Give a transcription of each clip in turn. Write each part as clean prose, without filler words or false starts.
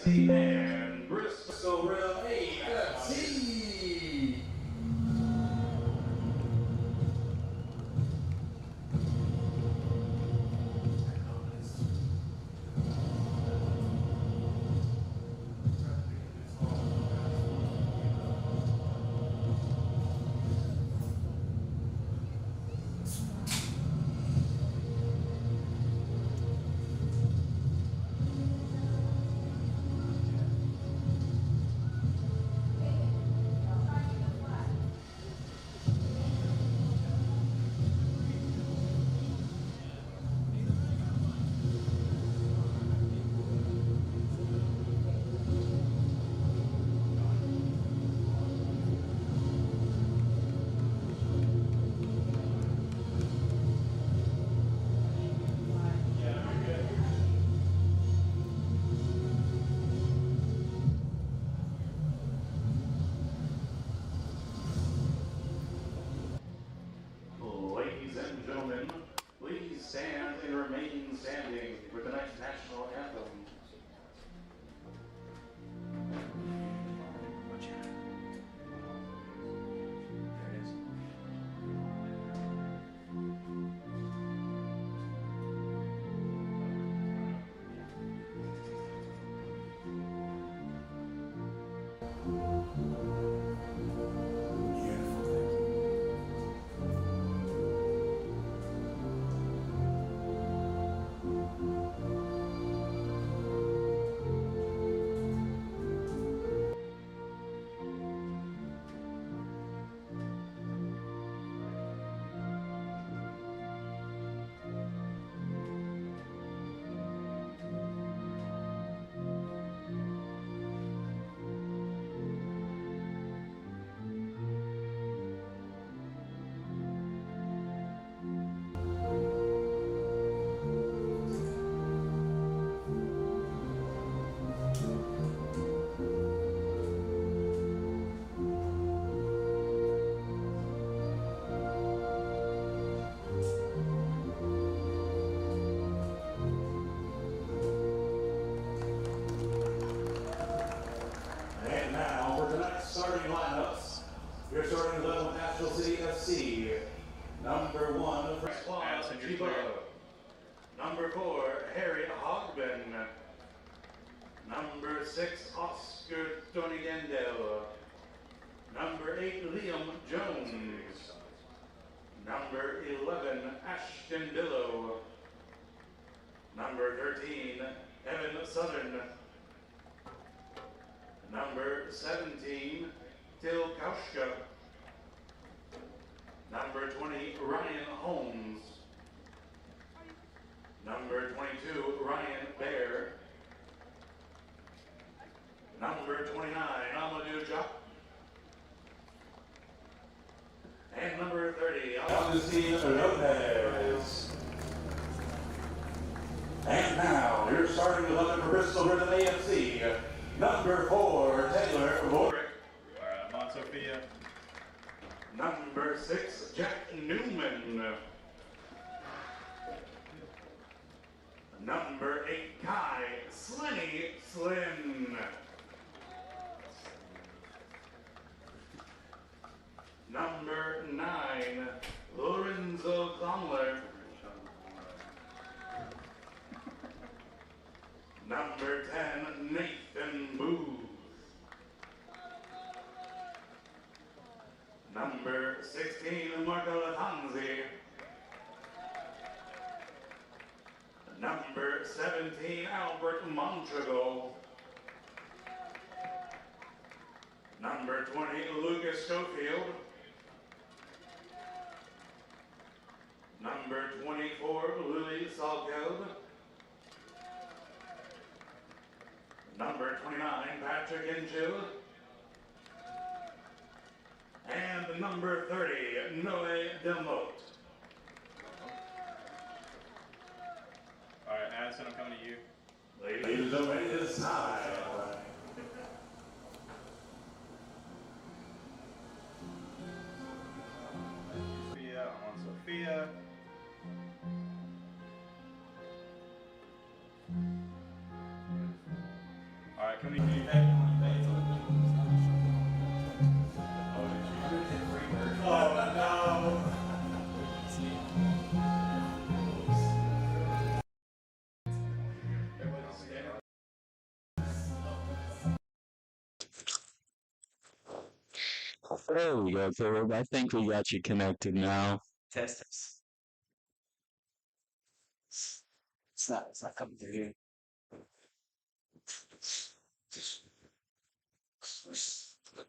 AFC and Bristol AFC. Ladies and gentlemen, please stand and remain standing for tonight's national anthem. And now for tonight's starting lineups. Your starting 11 with Asheville City FC. Number 1, Francois Gibo. Number 4, Harry Hogben. Number 6, Oscar Tonigendo. Number 8, Liam Jones. Number 11, Ashton Dillow. Number 13, Evan Southern. Number 17, Till Kaushka. Number 20, Ryan Holmes. Number 22, Ryan Baer. Number 29, Amadou Jop. And number 30, Augustine Lopez. And now, your starting 11 for Bristol AFC. Number 4, Taylor Vorick. Monsophia. Number 6, Jack Newman. Number 8, Kai Slinny Slynn. Number 9, Lorenzo Conler. Number 10, Nathan Booth. Number 16, Marco Latanzi. Number 17, Albert Montrago. Number 20, Lucas Schofield. Number 24, Louis Salkeld. Number 29, Patrick Inchill. And number 30, Noe Demote. All right, Addison, I'm coming to you. Ladies and gentlemen, it is time. Sophia, I'm on Sophia. All right, There we go, Caleb. I think we got you connected now. Test. It's not coming through here.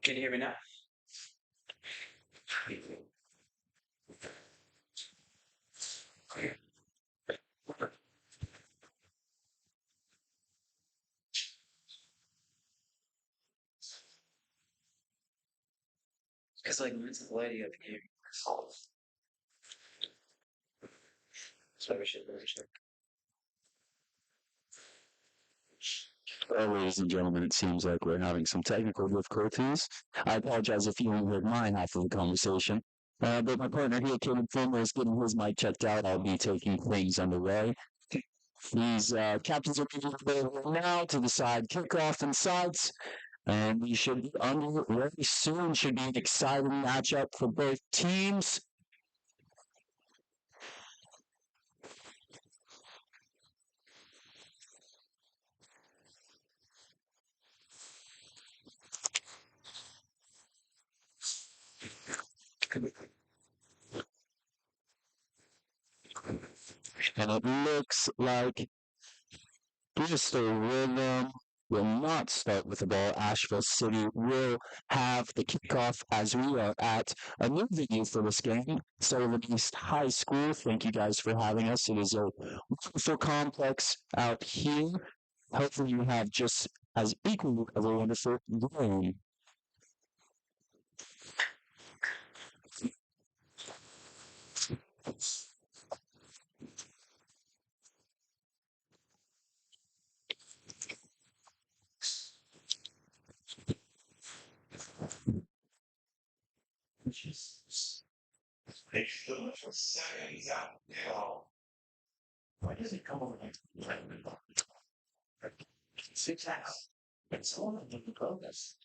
Can you hear me now? It's like it's the lady up here. So we should check. Well, ladies and gentlemen, it seems like we're having some technical difficulties. I apologize if you only heard my half of the conversation. But my partner here, Caleb Fulmer, is getting his mic checked out. I'll be taking things underway. These captains are moving available now to decide kickoff and sides. And we should be under very soon. Should be an exciting matchup for both teams. And it looks like Bristol Rhythm will not start with the ball. Asheville City will have the kickoff as we are at a new venue for this game, Sullivan East High School. Thank you guys for having us. It is a wonderful complex out here. Hopefully you have just as equally of a wonderful game. Takes the little seconds out. Why does it come over like 6 hours? It's all of the progress.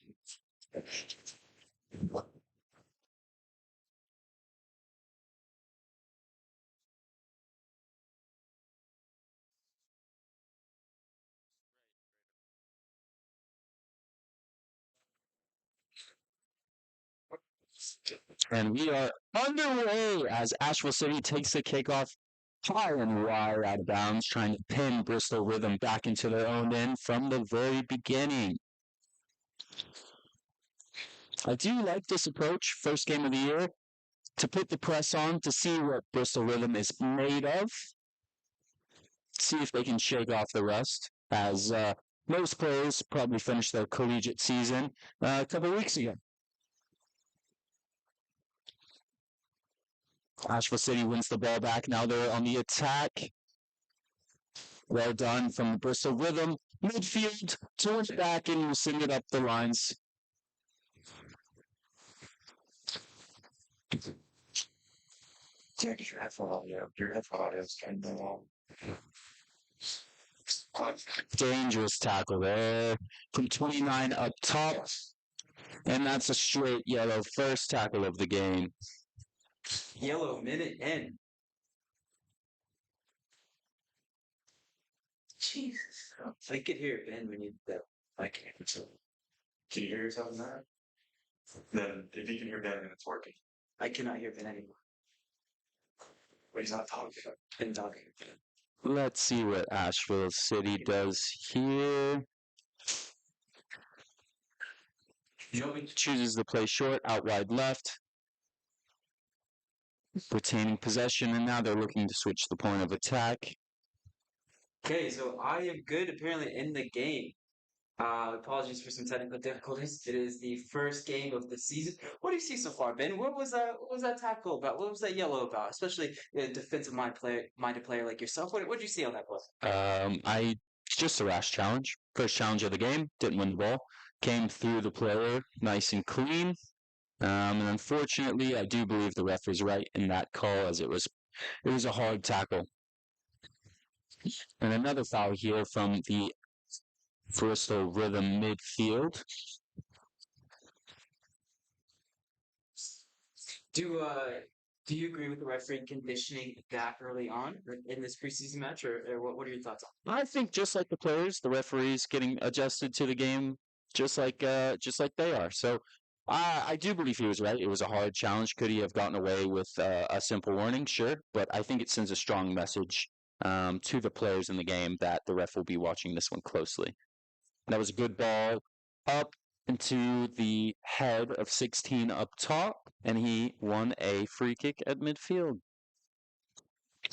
And we are underway as Asheville City takes the kickoff high and wide out of bounds, trying to pin Bristol Rhythm back into their own end from the very beginning. I do like this approach, first game of the year, to put the press on to see what Bristol Rhythm is made of, see if they can shake off the rust, as most players probably finished their collegiate season a couple weeks ago. Asheville City wins the ball back. Now they're on the attack. Well done from the Bristol Rhythm. Midfield, towards back, and we'll send it up the lines. Your headphone is kind of long. Dangerous tackle there from 29 up top. And that's a straight yellow, first tackle of the game. Yellow minute in. Jesus. I could hear Ben when you did that. I can't. Can you hear yourself in that? Then, if you can hear Ben, then it's working. I cannot hear Ben anymore. But he's not talking. Ben talking. Let's see what Asheville City does here. Chooses to play short, out wide left. Retaining possession, and now they're looking to switch the point of attack. Okay, so I am good apparently in the game. Apologies for some technical difficulties. It is the first game of the season. What do you see so far, Ben? What was that tackle about? What was that yellow about? Especially a defensive minded player like yourself. What did you see on that play? Just a rash challenge. First challenge of the game. Didn't win the ball. Came through the player nice and clean. And unfortunately, I do believe the ref was right in that call, as it was a hard tackle. And another foul here from the Bristol Rhythm midfield. Do you agree with the referee conditioning that early on in this preseason match, or what are your thoughts on? I think just like the players, the referees getting adjusted to the game, just like they are. So I do believe he was right. It was a hard challenge. Could he have gotten away with a simple warning? Sure, but I think it sends a strong message to the players in the game that the ref will be watching this one closely. That was a good ball up into the head of 16 up top, and he won a free kick at midfield.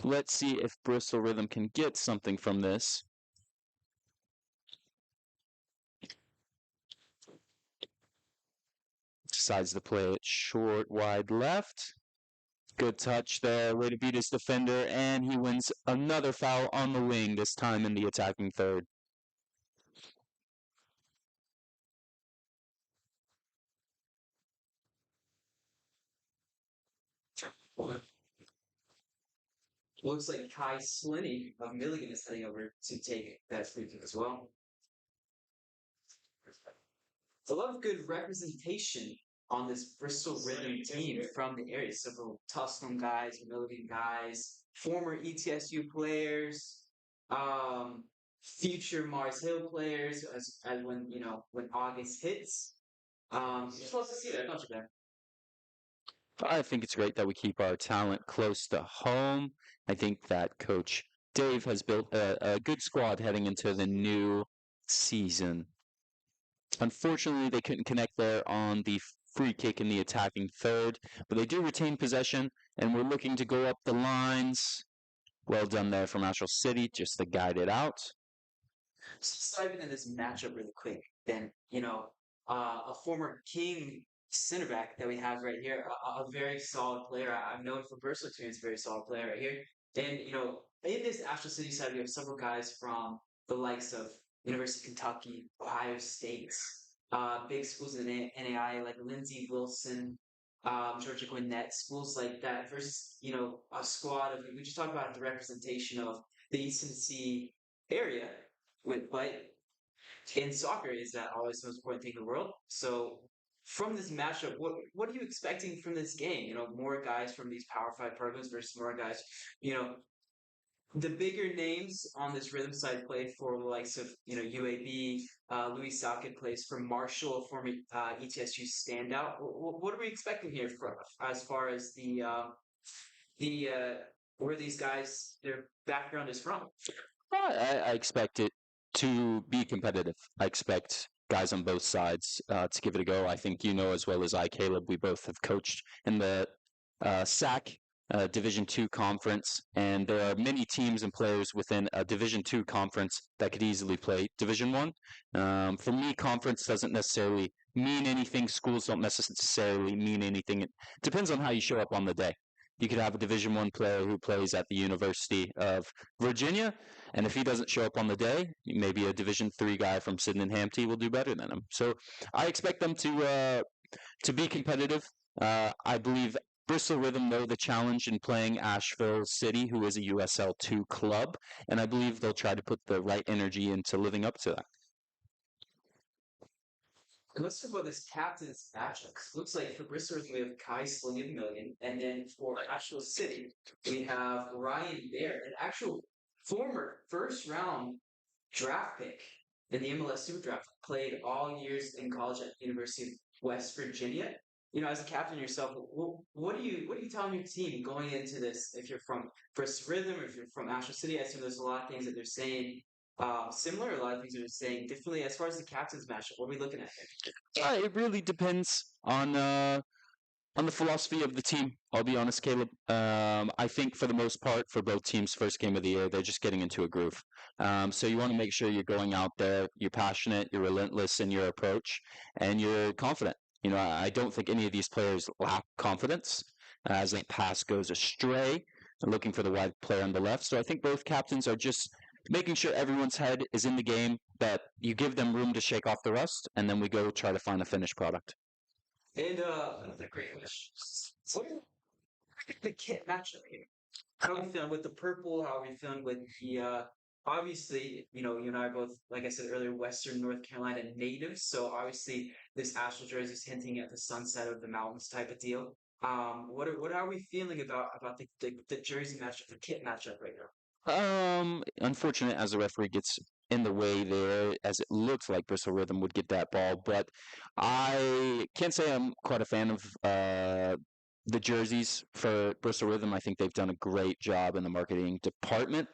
Let's see if Bristol Rhythm can get something from this. Decides to play it short, wide left. Good touch there, way to beat his defender, and he wins another foul on the wing, this time in the attacking third. Looks like Kai Slinny of Milligan is heading over to take that free kick as well. A lot of good representation on this Bristol Rhythm team from the area. Several Tusculum guys, Milligan guys, former ETSU players, future Mars Hill players. As when August hits, you're supposed to see that, don't you, Ben? I think it's great that we keep our talent close to home. I think that Coach Dave has built a good squad heading into the new season. Unfortunately, they couldn't connect there on the free kick in the attacking third, but they do retain possession, and we're looking to go up the lines. Well done there from Asheville City, just to guide it out. Let's dive into this matchup really quick. Then, a former King center back that we have right here, a very solid player. I've known for personal experience, a very solid player right here. And, in this Asheville City side, we have several guys from the likes of University of Kentucky, Ohio State, big schools in the NAI like Lindsey Wilson, Georgia Gwinnett, schools like that versus, a squad of, we just talked about the representation of the East Tennessee area, but in soccer, is that always the most important thing in the world? So from this matchup, what are you expecting from this game? More guys from these Power 5 programs versus more guys, the bigger names on this rhythm side play for the likes of, UAB. Louis Socket plays for Marshall, former ETSU standout. What are we expecting here as far as where these guys, their background is from? I expect it to be competitive. I expect guys on both sides to give it a go. I think you know as well as I, Caleb, we both have coached in the SAC Division II conference, and there are many teams and players within a Division II conference that could easily play Division I. For me, conference doesn't necessarily mean anything. Schools don't necessarily mean anything. It depends on how you show up on the day. You could have a Division I player who plays at the University of Virginia, and if he doesn't show up on the day, maybe a Division III guy from Sydenham-Hamptee will do better than him. So I expect them to be competitive. I believe Bristol Rhythm know the challenge in playing Asheville City, who is a USL 2 club, and I believe they'll try to put the right energy into living up to that. Let's talk about this captain's matchup. Looks like for Bristol Rhythm, we have Kai Sling of Milligan, and then for Asheville City, we have Ryan Bear, an actual former first-round draft pick in the MLS Super Draft, played all years in college at the University of West Virginia. As a captain yourself, what are you telling your team going into this? If you're from Bristol Rhythm, or if you're from Asheville City, I assume there's a lot of things that they're saying similar, a lot of things they're saying differently. As far as the captain's matchup, what are we looking at here? It really depends on the philosophy of the team. I'll be honest, Caleb. I think for the most part, for both teams, first game of the year, they're just getting into a groove. So you want to make sure you're going out there, you're passionate, you're relentless in your approach, and you're confident. I don't think any of these players lack confidence as that pass goes astray and looking for the wide player on the left. So I think both captains are just making sure everyone's head is in the game, that you give them room to shake off the rust, and then we go try to find a finished product. And another great question. What are the kit matchup here? How are we feeling with the purple? How are we feeling with the obviously, you and I are both, like I said earlier, Western North Carolina natives. So obviously this Asheville jersey is hinting at the sunset of the mountains type of deal. What are we feeling about the jersey matchup, the kit matchup right now? Unfortunate as the referee gets in the way there, as it looked like Bristol Rhythm would get that ball. But I can't say I'm quite a fan of the jerseys for Bristol Rhythm. I think they've done a great job in the marketing department.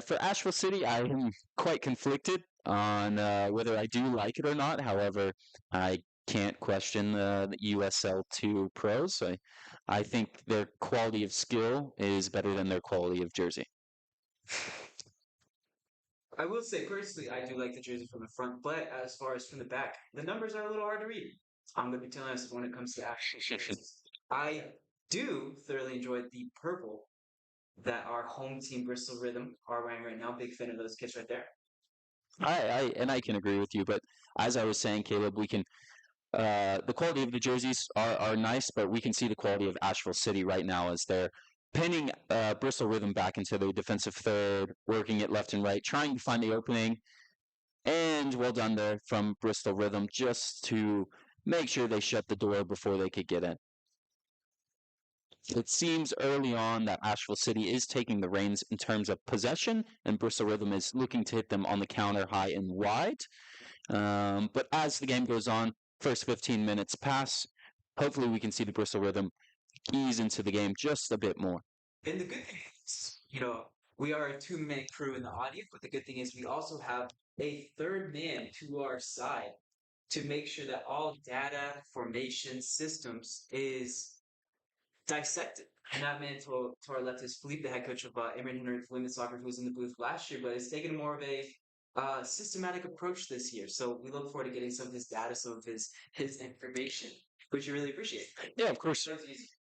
For Asheville City, I am quite conflicted on whether I do like it or not. However, I can't question the USL2 pros. I think their quality of skill is better than their quality of jersey. I will say personally, I do like the jersey from the front, but as far as from the back, the numbers are a little hard to read. I'm going to be telling us when it comes to actual jerseys. I do thoroughly enjoy the purple that our home team Bristol Rhythm are wearing right now. Big fan of those kits right there. I can agree with you, but as I was saying, Caleb, we can the quality of the jerseys are nice, but we can see the quality of Asheville City right now as they're pinning Bristol Rhythm back into the defensive third, working it left and right, trying to find the opening. And well done there from Bristol Rhythm just to make sure they shut the door before they could get in. It seems early on that Asheville City is taking the reins in terms of possession, and Bristol Rhythm is looking to hit them on the counter high and wide. But as the game goes on, first 15 minutes pass, hopefully we can see the Bristol Rhythm ease into the game just a bit more. And the good thing is, we are a two-man crew in the audience, but the good thing is we also have a third man to our side to make sure that all data, formation, systems is dissected. And that man to our left is Philippe, the head coach of Emerald Henry Women's Soccer, who was in the booth last year, but has taken more of a systematic approach this year. So we look forward to getting some of his data, some of his information, which we really appreciate. Yeah, of course.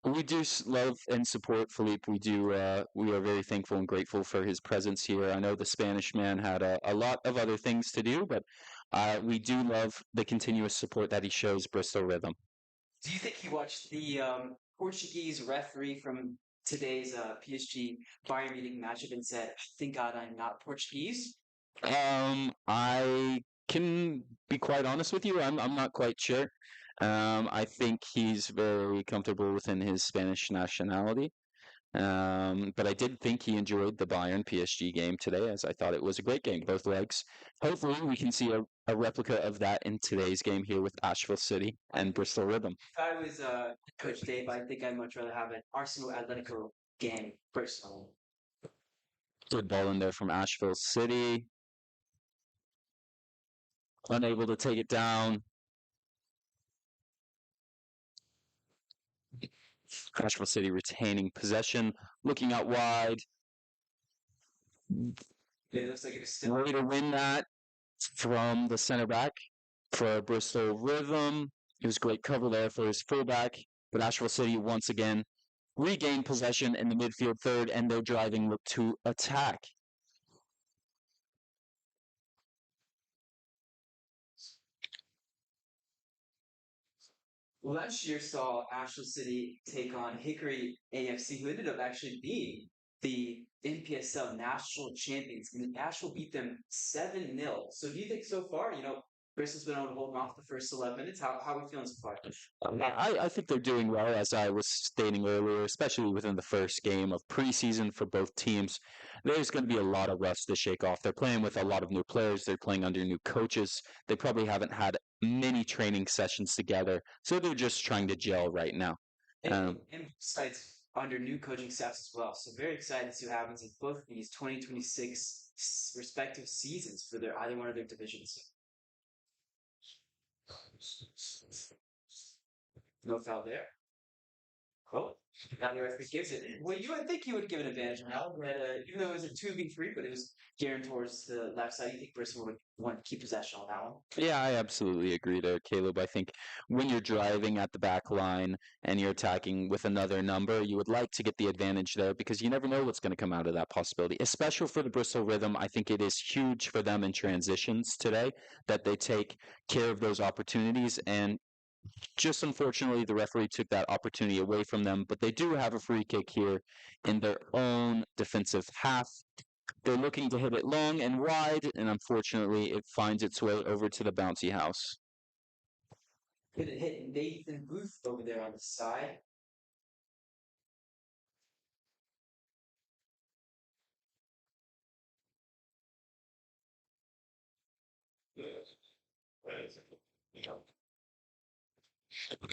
We do love and support Philippe. We are very thankful and grateful for his presence here. I know the Spanish man had a lot of other things to do, but we do love the continuous support that he shows Bristol Rhythm. Do you think he watched the Portuguese referee from today's PSG Bayern Munich matchup and said, "Thank God I'm not Portuguese"? I can be quite honest with you. I'm not quite sure. I think he's very comfortable within his Spanish nationality. But I did think he enjoyed the Bayern PSG game today, as I thought it was a great game, both legs. Hopefully, we can see a replica of that in today's game here with Asheville City and Bristol Rhythm. If I was Coach Dave, I think I'd much rather have an Arsenal Atletico game personally. Good ball in there from Asheville City. Unable to take it down. Asheville City retaining possession, looking out wide. It looks like it's still. Way to win that from the center back for Bristol Rhythm. It was great cover there for his fullback, but Asheville City once again regained possession in the midfield third, and their driving look to attack. Last year saw Asheville City take on Hickory AFC, who ended up actually being the NPSL national champions. And Asheville beat them 7-0. So do you think so far, Bristol's been able to hold off the first 11 minutes? How are we feeling so far? I think they're doing well, as I was stating earlier, especially within the first game of preseason for both teams. There's going to be a lot of rust to shake off. They're playing with a lot of new players. They're playing under new coaches. They probably haven't had many training sessions together, so they're just trying to gel right now. And besides, under new coaching staffs as well. So very excited to see what happens in both of these 2026 respective seasons for either one of their divisions. No foul there. Oh, now the referee gives it. Well, you would think he would give an advantage now, but even though it was a 2v3, but it was geared towards the left side, you think Bristol would want to keep possession on that one? Yeah, I absolutely agree there, Caleb. I think when you're driving at the back line and you're attacking with another number, you would like to get the advantage there because you never know what's going to come out of that possibility. Especially for the Bristol Rhythm, I think it is huge for them in transitions today that they take care of those opportunities, and just unfortunately, the referee took that opportunity away from them, but they do have a free kick here in their own defensive half. They're looking to hit it long and wide, and unfortunately, it finds its way over to the bouncy house. Could it hit Nathan Booth over there on the side?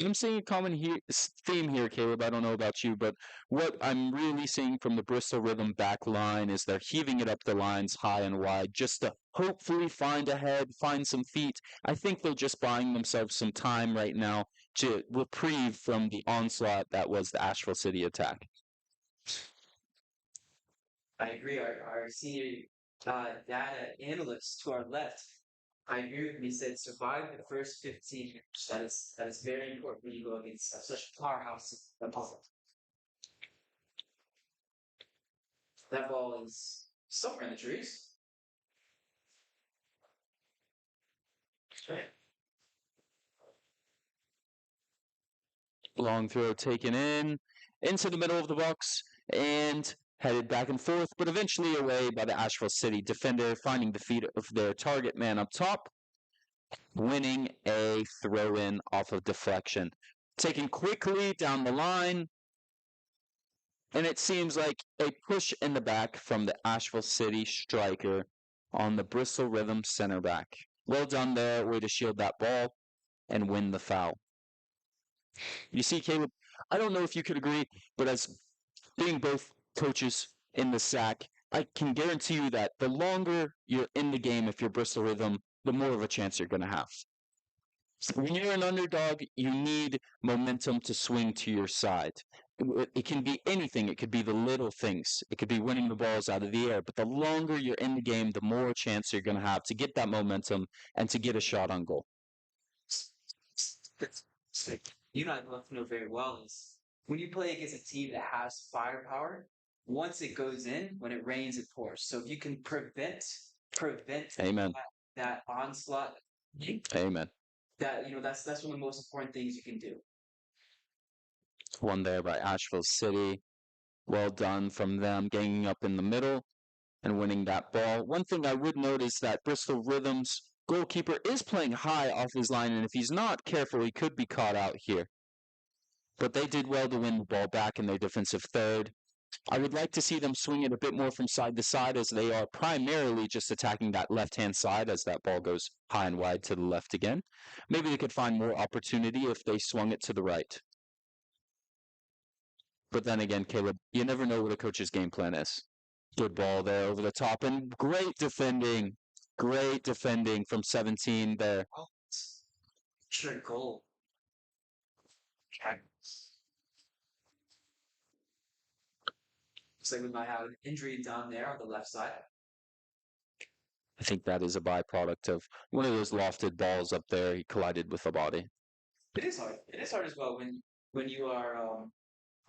I'm seeing a common theme here, Caleb. I don't know about you, but what I'm really seeing from the Bristol Rhythm back line is they're heaving it up the lines high and wide just to hopefully find a head, find some feet. I think they're just buying themselves some time right now to reprieve from the onslaught that was the Asheville City attack. I agree. Our senior data analyst to our left, I agree with him. He said survive the first 15 years. That is very important when you go against such a powerhouse opponent. That ball is somewhere in the trees. Long throw taken into the middle of the box and headed back and forth, but eventually away by the Asheville City defender, finding the feet of their target man up top, winning a throw-in off of deflection. Taken quickly down the line, and it seems like a push in the back from the Asheville City striker on the Bristol Rhythm center back. Well done there, way to shield that ball and win the foul. You see, Caleb, I don't know if you could agree, but as being both coaches in the SAC, I can guarantee you that the longer you're in the game, if you're Bristol Rhythm, the more of a chance you're going to have. When you're an underdog, you need momentum to swing to your side. It can be anything. It could be the little things. It could be winning the balls out of the air. But the longer you're in the game, the more chance you're going to have to get that momentum and to get a shot on goal. You know, I love to know very well is when you play against a team that has firepower, once it goes in, when it rains, it pours. So if you can prevent Amen. that onslaught, Amen. that's one of the most important things you can do. One there by Asheville City. Well done from them, ganging up in the middle and winning that ball. One thing I would note is that Bristol Rhythm's goalkeeper is playing high off his line, and if he's not careful, he could be caught out here. But they did well to win the ball back in their defensive third. I would like to see them swing it a bit more from side to side, as they are primarily just attacking that left-hand side as that ball goes high and wide to the left again. Maybe they could find more opportunity if they swung it to the right. But then again, Caleb, you never know what a coach's game plan is. Good ball there over the top, and great defending. Great defending from 17 there. Sure, goal. Looks like we might have an injury down there on the left side. I think that is a byproduct of one of those lofted balls up there. He collided with the body. It is hard. It is hard as well when you are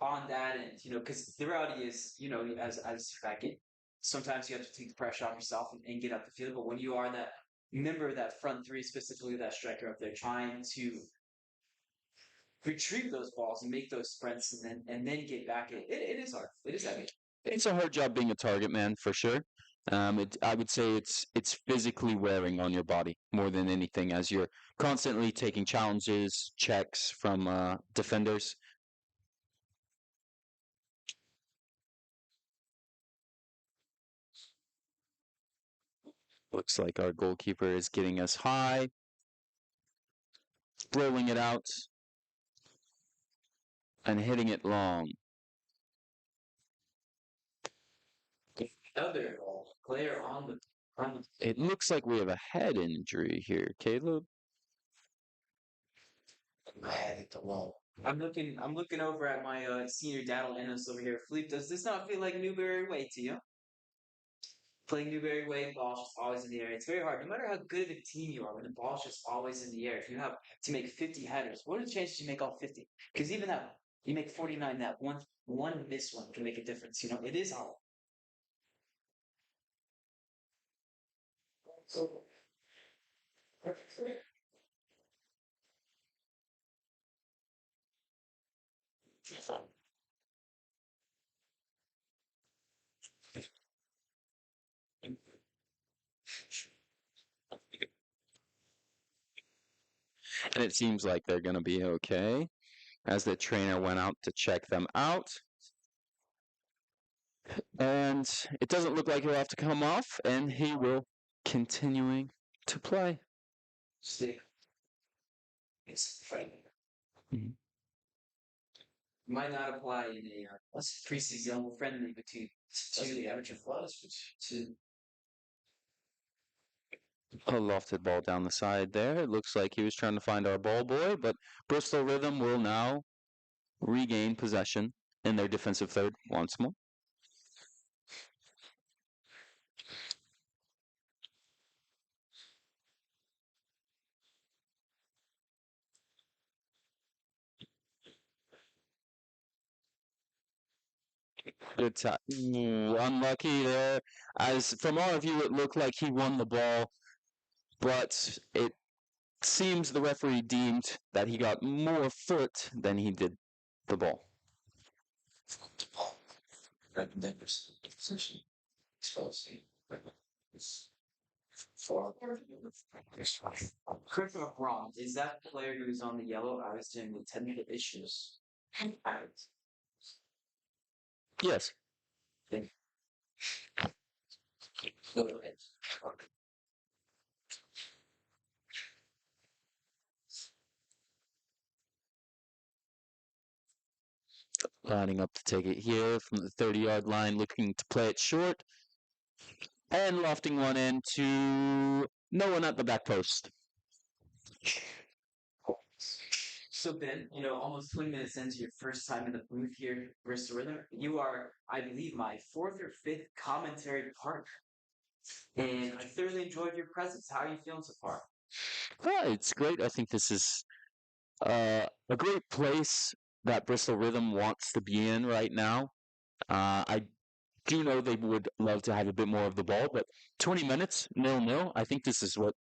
on that, and because the reality is, as back in, sometimes you have to take the pressure off yourself and get out the field. But when you are that member of that front three, specifically that striker up there, trying to retrieve those balls and make those sprints and then get back, it is hard. It is heavy. It's a hard job being a target man for sure. I would say it's physically wearing on your body more than anything, as you're constantly taking challenges, checks from defenders. Looks like our goalkeeper is getting us high, rolling it out, and hitting it long. Other player on the. It looks like we have a head injury here, Caleb. My head hit the wall. I'm looking over at my senior data analyst over here. Philippe, does this not feel like Newberry Way to you? Playing Newberry Way, the ball's just always in the air. It's very hard. No matter how good of a team you are, when the ball's just always in the air. If you have to make 50 headers, what are the chances you make all 50? Because even that, you make 49, that one missed one can make a difference. It is hard. So, And it seems like they're going to be okay, as the trainer went out to check them out. And it doesn't look like he'll have to come off, and he will continuing to play. Stick. It's friendly. Mhm. Might not apply in a preseason friendly between two amateur floods, to A lofted ball down the side there. It looks like he was trying to find our ball boy, but Bristol Rhythm will now regain possession in their defensive third once more. Good time. Unlucky there. As from our view, it looked like he won the ball, but it seems the referee deemed that he got more foot than he did the ball. correct me if I'm wrong. Is that player who's on the yellow? I was doing with technical issues. Yes. Lining up to take it here from the 30-yard line, looking to play it short. And lofting one into no one at the back post. So Ben, almost 20 minutes into your first time in the booth here, at Bristol Rhythm, you are, I believe, my fourth or fifth commentary partner, and I thoroughly enjoyed your presence. How are you feeling so far? It's great. I think this is a great place that Bristol Rhythm wants to be in right now. I do know they would love to have a bit more of the ball, but 20 minutes, 0-0. I think this is what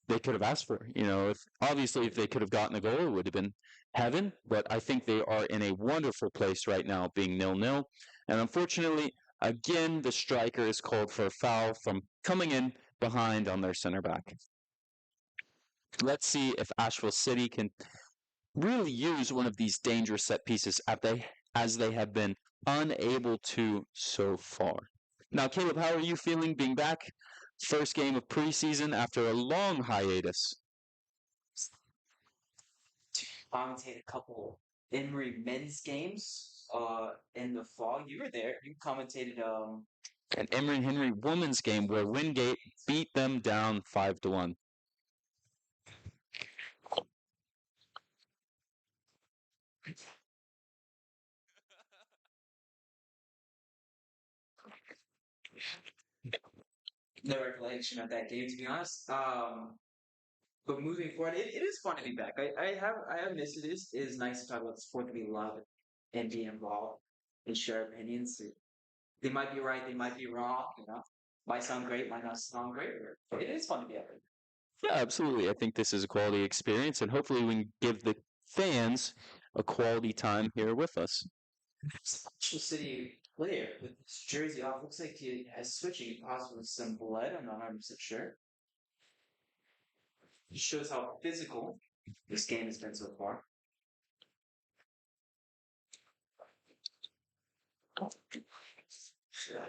they could have asked for. If they could have gotten a goal, it would have been heaven. But I think they are in a wonderful place right now, being 0-0. And unfortunately, again, the striker is called for a foul from coming in behind on their center back. Let's see if Asheville City can really use one of these dangerous set pieces as they have been unable to so far. Now, Caleb, how are you feeling being back? First game of preseason after a long hiatus. Commentate a couple Emory men's games in the fall. You were there. You commentated An Emory Henry women's game where Wingate beat them down 5-1. no recollection of that game, to be honest. But moving forward, it is fun to be back. I have missed it. It is nice to talk about the sport that we love and be involved and share opinions. They might be right, they might be wrong. Might sound great, might not sound great. But it is fun to be out there. Yeah, absolutely. I think this is a quality experience, and hopefully we can give the fans a quality time here with us. Asheville City player with his jersey off looks like he has switching, possibly with some blood. I'm not 100% sure. It shows how physical this game has been so far.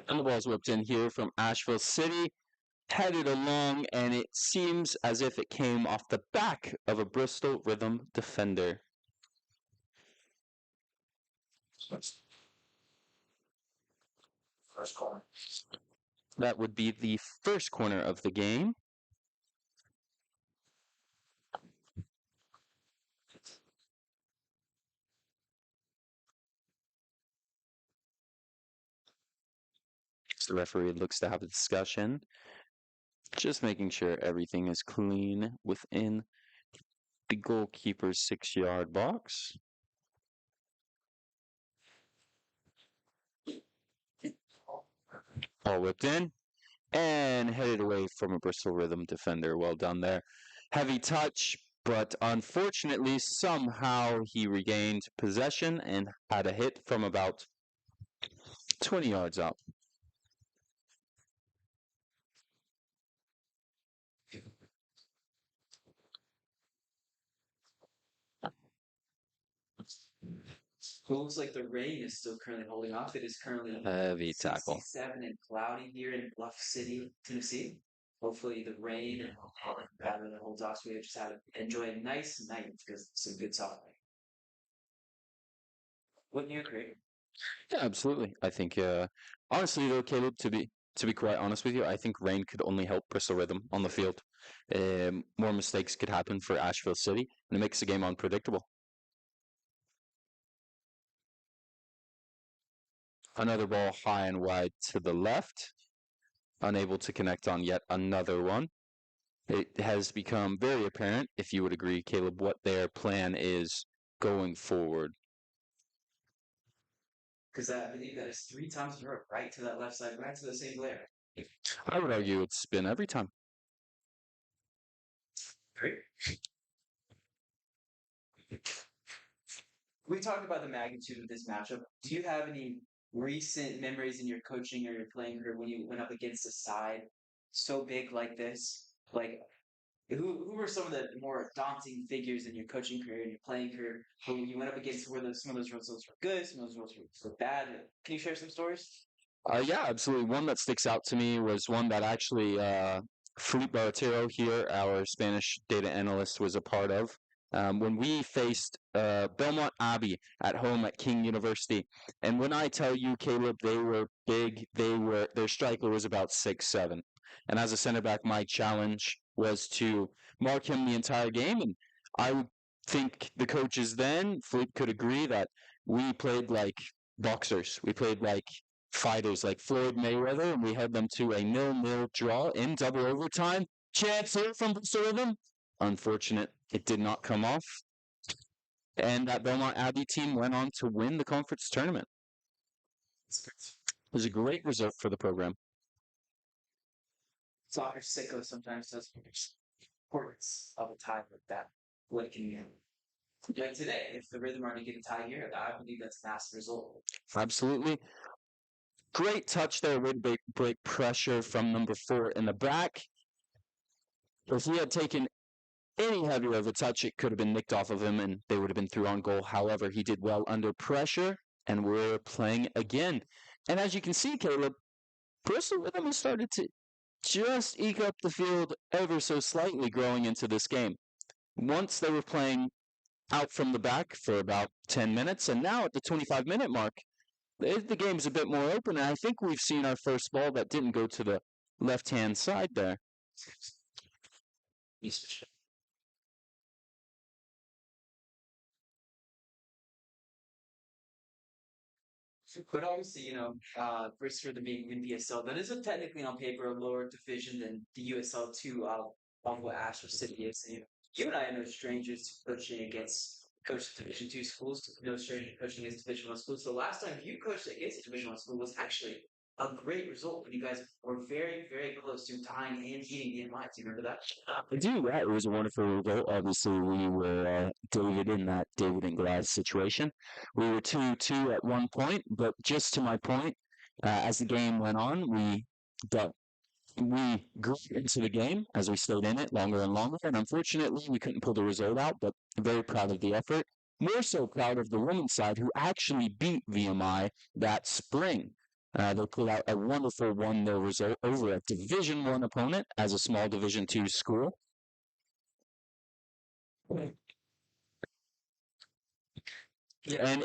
And the ball's whipped in here from Asheville City, headed along, and it seems as if it came off the back of a Bristol Rhythm defender. First corner. That would be the first corner of the game. So the referee looks to have a discussion, just making sure everything is clean within the goalkeeper's 6-yard box. Ball whipped in and headed away from a Bristol Rhythm defender. Well done there. Heavy touch, but unfortunately, somehow he regained possession and had a hit from about 20 yards out. It looks like the rain is still currently holding off. It is currently Heavy tackle. 67 and cloudy here in Bluff City, Tennessee. hopefully the rain and rather than hold off, so we just had to enjoy a nice night because it's some good soccer. Wouldn't you agree? Yeah, absolutely. I think, honestly though, Caleb, to be quite honest with you, I think rain could only help Bristol Rhythm on the field. More mistakes could happen for Asheville City, and it makes the game unpredictable. Another ball high and wide to the left, unable to connect on yet another one. It has become very apparent, if you would agree, Caleb, what their plan is going forward. Because I believe that is 3 times in a row, right to that left side, right to the same player. I would argue it's been every time. Great. We talked about the magnitude of this matchup. Do you have any recent memories in your coaching or your playing career when you went up against a side so big like this? Like, who were some of the more daunting figures in your coaching career and your playing career when you went up against where some of those results were good, some of those results were bad? Can you share some stories? Yeah, absolutely. One that sticks out to me was one that actually Felipe Barretero here, our Spanish data analyst, was a part of. When we faced Belmont Abbey at home at King University. And when I tell you, Caleb, they were big, their striker was about 6'7". And as a center back, my challenge was to mark him the entire game. And I would think the coaches then, Felipe could agree, that we played like boxers. We played like fighters, like Floyd Mayweather, and we held them to a 0-0 draw in double overtime. Chance here from Bristol Rhythm. Unfortunate, it did not come off. And that Belmont Abbey team went on to win the conference tournament. It was a great result for the program. Soccer sicko sometimes does importance of a tie like that. What can you like today? If the Rhythm are to get a tie here, I believe that's a massive result. Absolutely. Great touch there, way to break pressure from number 4 in the back. If he had taken any heavier of a touch, it could have been nicked off of him and they would have been through on goal. However, he did well under pressure, and we're playing again. And as you can see, Caleb, Bristol Rhythm has started to just eke up the field ever so slightly growing into this game. Once they were playing out from the back for about 10 minutes, and now at the 25-minute mark, the game's a bit more open, and I think we've seen our first ball that didn't go to the left-hand side there. But obviously, Bristol the being in PSL, that isn't technically on paper a lower division than the USL 2 of what Asheville City is. And, you and I are no strangers to coaching against Division 2 schools, no stranger to coaching against Division 1 schools. So the last time you coached against a Division 1 school was actually a great result when you guys were very, very close to tying and beating the MI. Do you remember that? I do, yeah. It was a wonderful result. Obviously, we were David in that David and Goliath situation. We were 2-2 at one point, but just to my point, as the game went on, we grew into the game as we stayed in it longer and longer, and unfortunately, we couldn't pull the result out, but very proud of the effort. More so proud of the women's side, who actually beat VMI that spring. They pulled out a wonderful 1-0 result over a Division 1 opponent as a small Division 2 school. And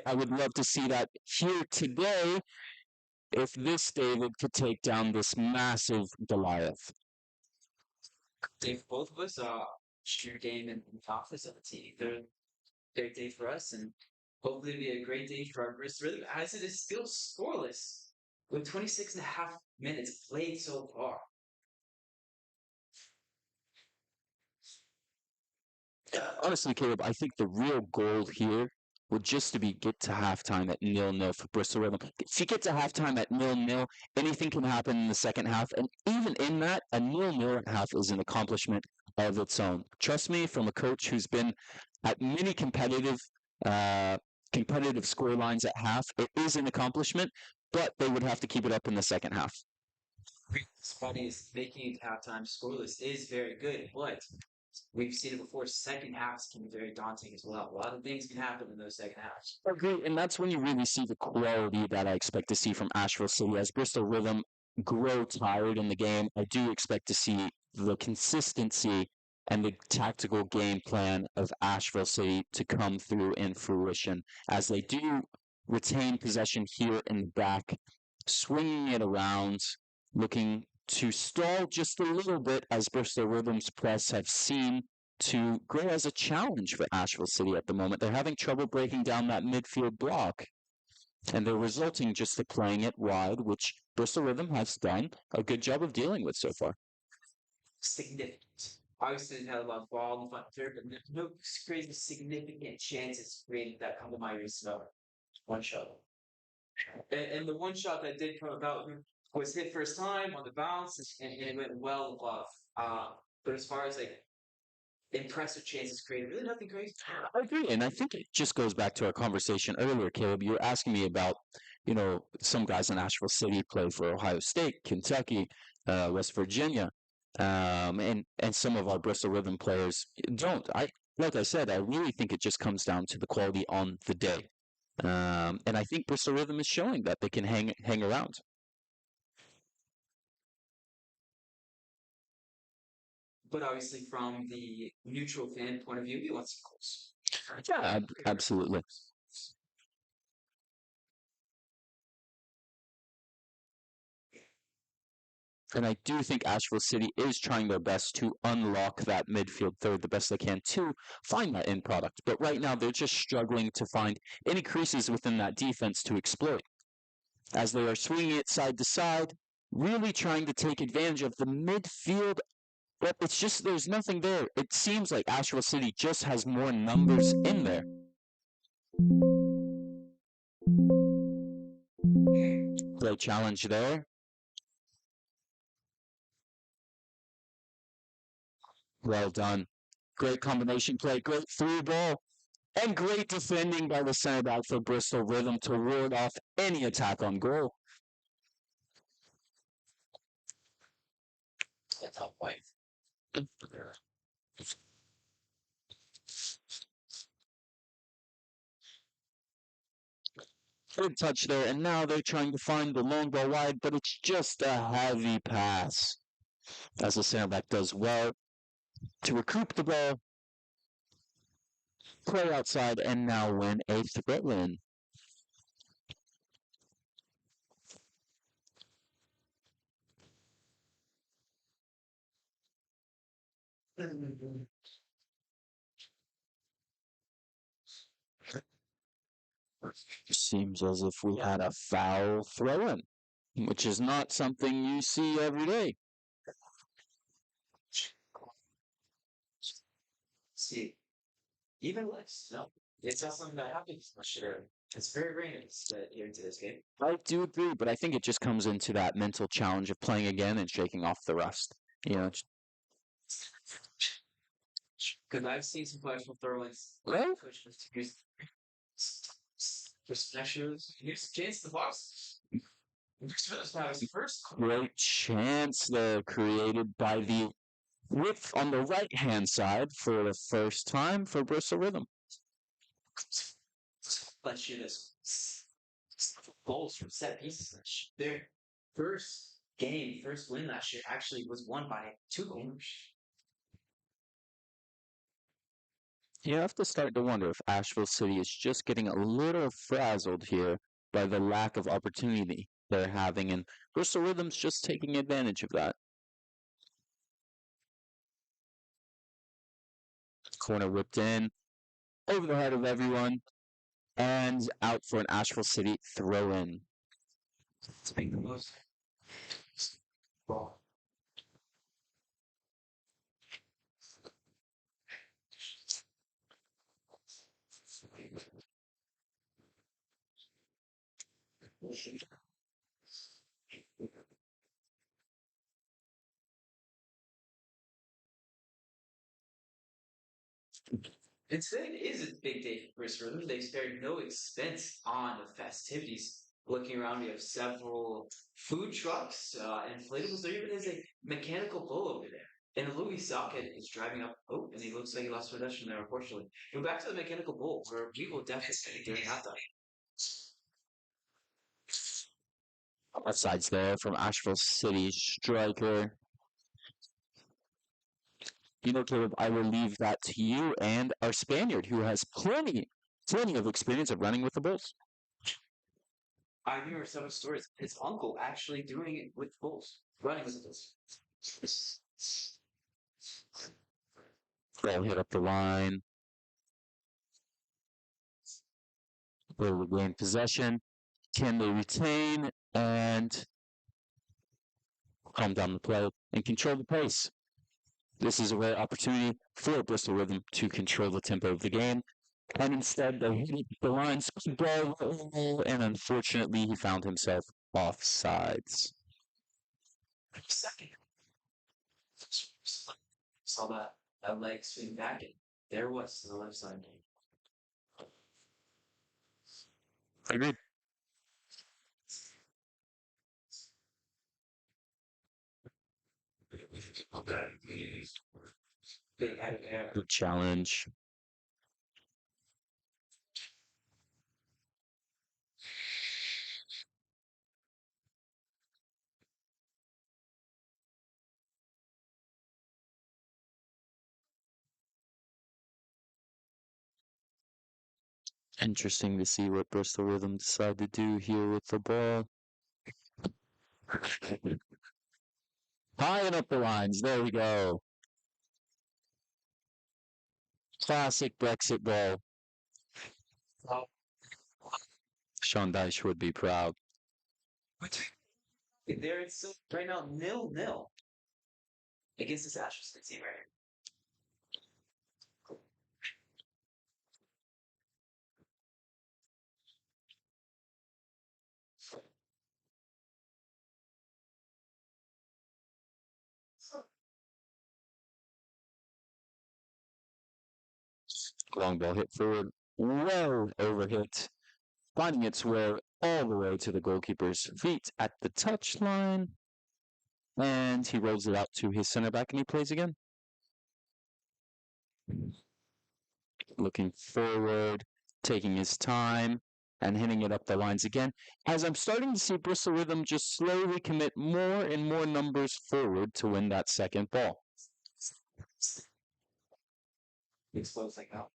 I would love to see that here today if this David could take down this massive Goliath. Day for both of us. Your game in conference of the team. They're a great day for us, and hopefully it'll be a great day for our Bristol Rhythm, as it is still scoreless with 26 and a half minutes played so far. Honestly, Caleb, I think the real goal here would just to be get to halftime at 0-0 for Bristol Rhythm. If you get to halftime at 0-0, anything can happen in the second half, and even in that, a 0-0 at half is an accomplishment of its own. Trust me, from a coach who's been at many competitive score lines at half, it is an accomplishment, but they would have to keep it up in the second half. What's funny is making it halftime scoreless is very good, but we've seen it before. Second halves can be very daunting as well. A lot of things can happen in those second halves. Great, and that's when you really see the quality that I expect to see from Asheville City. As Bristol Rhythm grow tired in the game, I do expect to see the consistency and the tactical game plan of Asheville City to come through in fruition as they do retain possession here in the back, swinging it around, looking to stall just a little bit as Bristol Rhythm's press have seen to grow as a challenge for Asheville City at the moment. They're having trouble breaking down that midfield block, and they're resulting just to playing it wide, which Bristol Rhythm has done a good job of dealing with so far. Significant. Obviously, they had a lot of ball in the front third, but no crazy significant chances created that come to my recent one shot. And the one shot that did come about was hit first time on the bounce, and it went well above. But as far as like impressive chances created, really nothing crazy. I agree, and I think it just goes back to our conversation earlier, Caleb. You were asking me about, some guys in Asheville City play for Ohio State, Kentucky, West Virginia, and some of our Bristol Rhythm players don't. Like I said, I really think it just comes down to the quality on the day, and I think Bristol Rhythm is showing that they can hang around. But obviously, from the neutral fan point of view, he wants some goals. Yeah, absolutely. And I do think Asheville City is trying their best to unlock that midfield third the best they can to find that end product. But right now, they're just struggling to find any creases within that defense to exploit. As they are swinging it side to side, really trying to take advantage of the midfield. But it's just there's nothing there. It seems like Asheville City just has more numbers in there. Great challenge there. Well done. Great combination play, great through ball, and great defending by the center back for Bristol Rhythm to ward off any attack on goal. That's all white. Good touch there, and now they're trying to find the long ball wide, but it's just a heavy pass. As the center back does well to recoup the ball, play outside, and now win a throw-in. Seems as if we had a foul throw-in, which is not something you see every day. See, even less. No, it's not something that happens much here. It's very rare here into this game. I do agree, but I think it just comes into that mental challenge of playing again and shaking off the rust. Because I've seen some professional throw-ins. Right? Here's a chance to box. First. Great chance there created by the width on the right-hand side for the first time for Bristol Rhythm. Let's shoot this. Goals from set pieces. Their first win last year actually was won by 2 goals. You have to start to wonder if Asheville City is just getting a little frazzled here by the lack of opportunity they're having, and Bristol Rhythm's just taking advantage of that. Corner whipped in, over the head of everyone, and out for an Asheville City throw-in. Let's make the most. Ball. And today is a big day for Bristol Rhythm. They spared no expense on the festivities. Looking around, we have several food trucks, inflatables. There even is a mechanical bull over there. And Louis Socket is driving up. Oh, and he looks like he lost possession there, unfortunately. Go back to the mechanical bull, where we will definitely see during halftime. Offsides there from Asheville City striker. Caleb, I will leave that to you and our Spaniard, who has plenty of experience of running with the Bulls. I remember some stories. His uncle actually doing it with Bulls, running with the Bulls. Ball hit up the line. Will regain possession. Can they retain and calm down the play and control the pace? This is a rare opportunity for Bristol Rhythm to control the tempo of the game. And instead, they hit the line, speed ball, and unfortunately, he found himself offsides. Second. Saw that leg swing back, and there was the left side. Agreed. Good challenge. Interesting to see what Bristol Rhythm decide to do here with the ball. High and up the lines. There we go. Classic Brexit ball. Sean Dyche would be proud. There it's still right now 0-0 against this Asheville City team right here. Long ball hit forward. Well overhit. Finding its way all the way to the goalkeeper's feet at the touchline. And he rolls it out to his center back and he plays again. Looking forward, taking his time, and hitting it up the lines again. As I'm starting to see Bristol Rhythm just slowly commit more and more numbers forward to win that second ball. Explodes like that.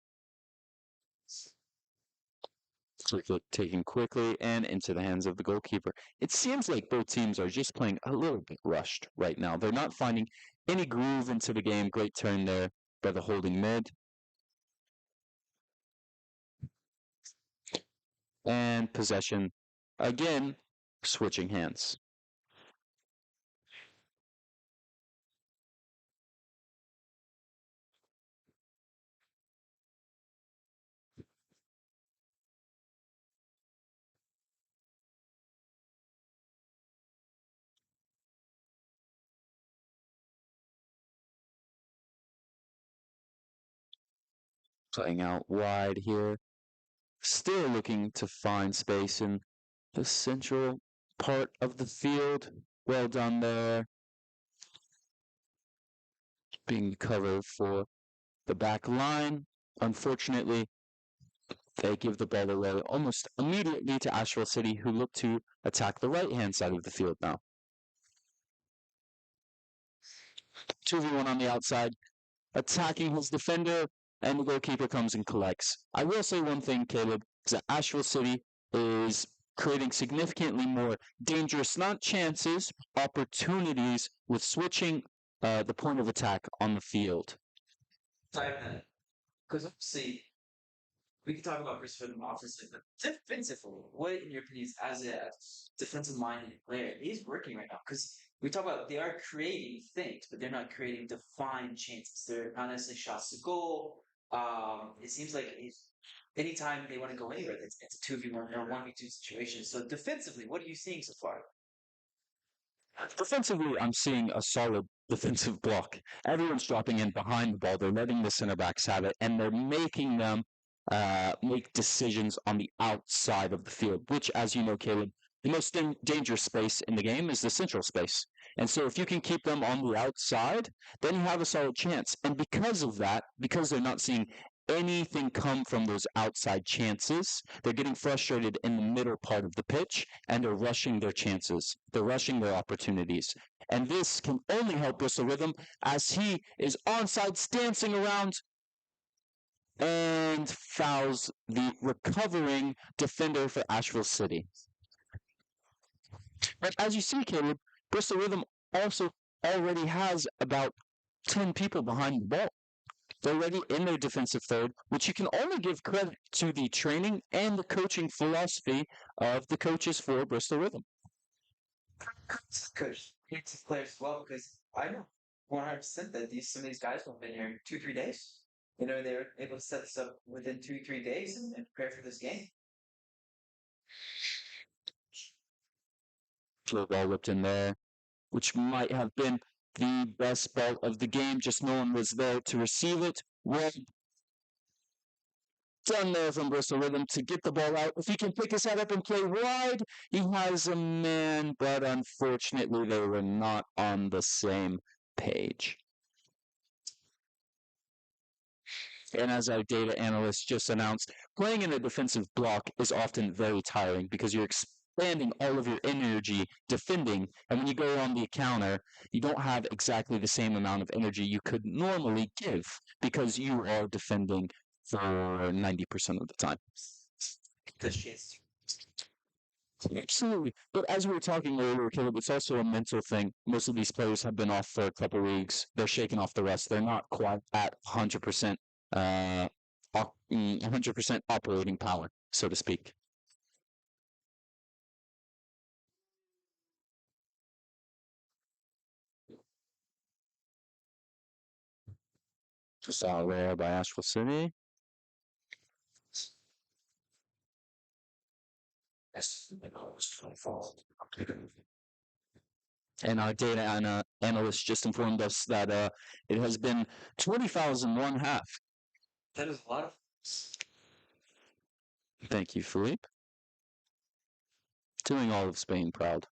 Taken quickly and into the hands of the goalkeeper. It seems like both teams are just playing a little bit rushed right now. They're not finding any groove into the game. Great turn there by the holding mid. And possession, again, switching hands. Playing out wide here. Still looking to find space in the central part of the field. Well done there. Being covered for the back line. Unfortunately, they give the ball away almost immediately to Asheville City, who look to attack the right-hand side of the field now. 2v1 on the outside, attacking his defender, and the goalkeeper comes and collects. I will say one thing, Caleb, is that Asheville City is creating significantly more dangerous, not chances, opportunities with switching the point of attack on the field. Because obviously, we can talk about Bristol Rhythm offensively, but defensively, what, in your opinion, as a defensive-minded player, he's working right now? Because we talk about they are creating things, but they're not creating defined chances. They're not necessarily shots to goal. It seems like anytime they want to go anywhere, it's a 2v1 or 1v2 situation. So defensively, what are you seeing so far? Defensively, I'm seeing a solid defensive block. Everyone's dropping in behind the ball. They're letting the center backs have it, and they're making them make decisions on the outside of the field, which, as you know, Caleb, the most dangerous space in the game is the central space. And so if you can keep them on the outside, then you have a solid chance. And because of that, because they're not seeing anything come from those outside chances. They're getting frustrated in the middle part of the pitch, and they're rushing their chances. They're rushing their opportunities. And this can only help Bristol Rhythm as he is onside dancing around and fouls the recovering defender for Asheville City. But as you see, Caleb, Bristol Rhythm also already has about 10 people behind the ball. They're already in their defensive third, which you can only give credit to the training and the coaching philosophy of the coaches for Bristol Rhythm. Coach, hates his players as well because I know 100% that some of these guys have been here 2-3 days. You know, they were able to set this up within 2-3 days and prepare for this game. Flow ball whipped in there, which might have been the best ball of the game, just no one was there to receive it. Well done there from Bristol Rhythm to get the ball out. If he can pick his head up and play wide, he has a man, but unfortunately they were not on the same page. And as our data analyst just announced, playing in a defensive block is often very tiring because you're expanding all of your energy defending, and when you go on the counter, you don't have exactly the same amount of energy you could normally give because you are defending for 90% of the time. Good chance. Absolutely. But as we were talking earlier, Caleb, it's also a mental thing. Most of these players have been off for a couple weeks. They're shaking off the rust. They're not quite at 100%, 100% operating power, so to speak. Foul there by Asheville City. And our data analyst just informed us that it has been 20 fouls in one half. That is a lot of. Thank you, Philippe. Doing all of Spain proud.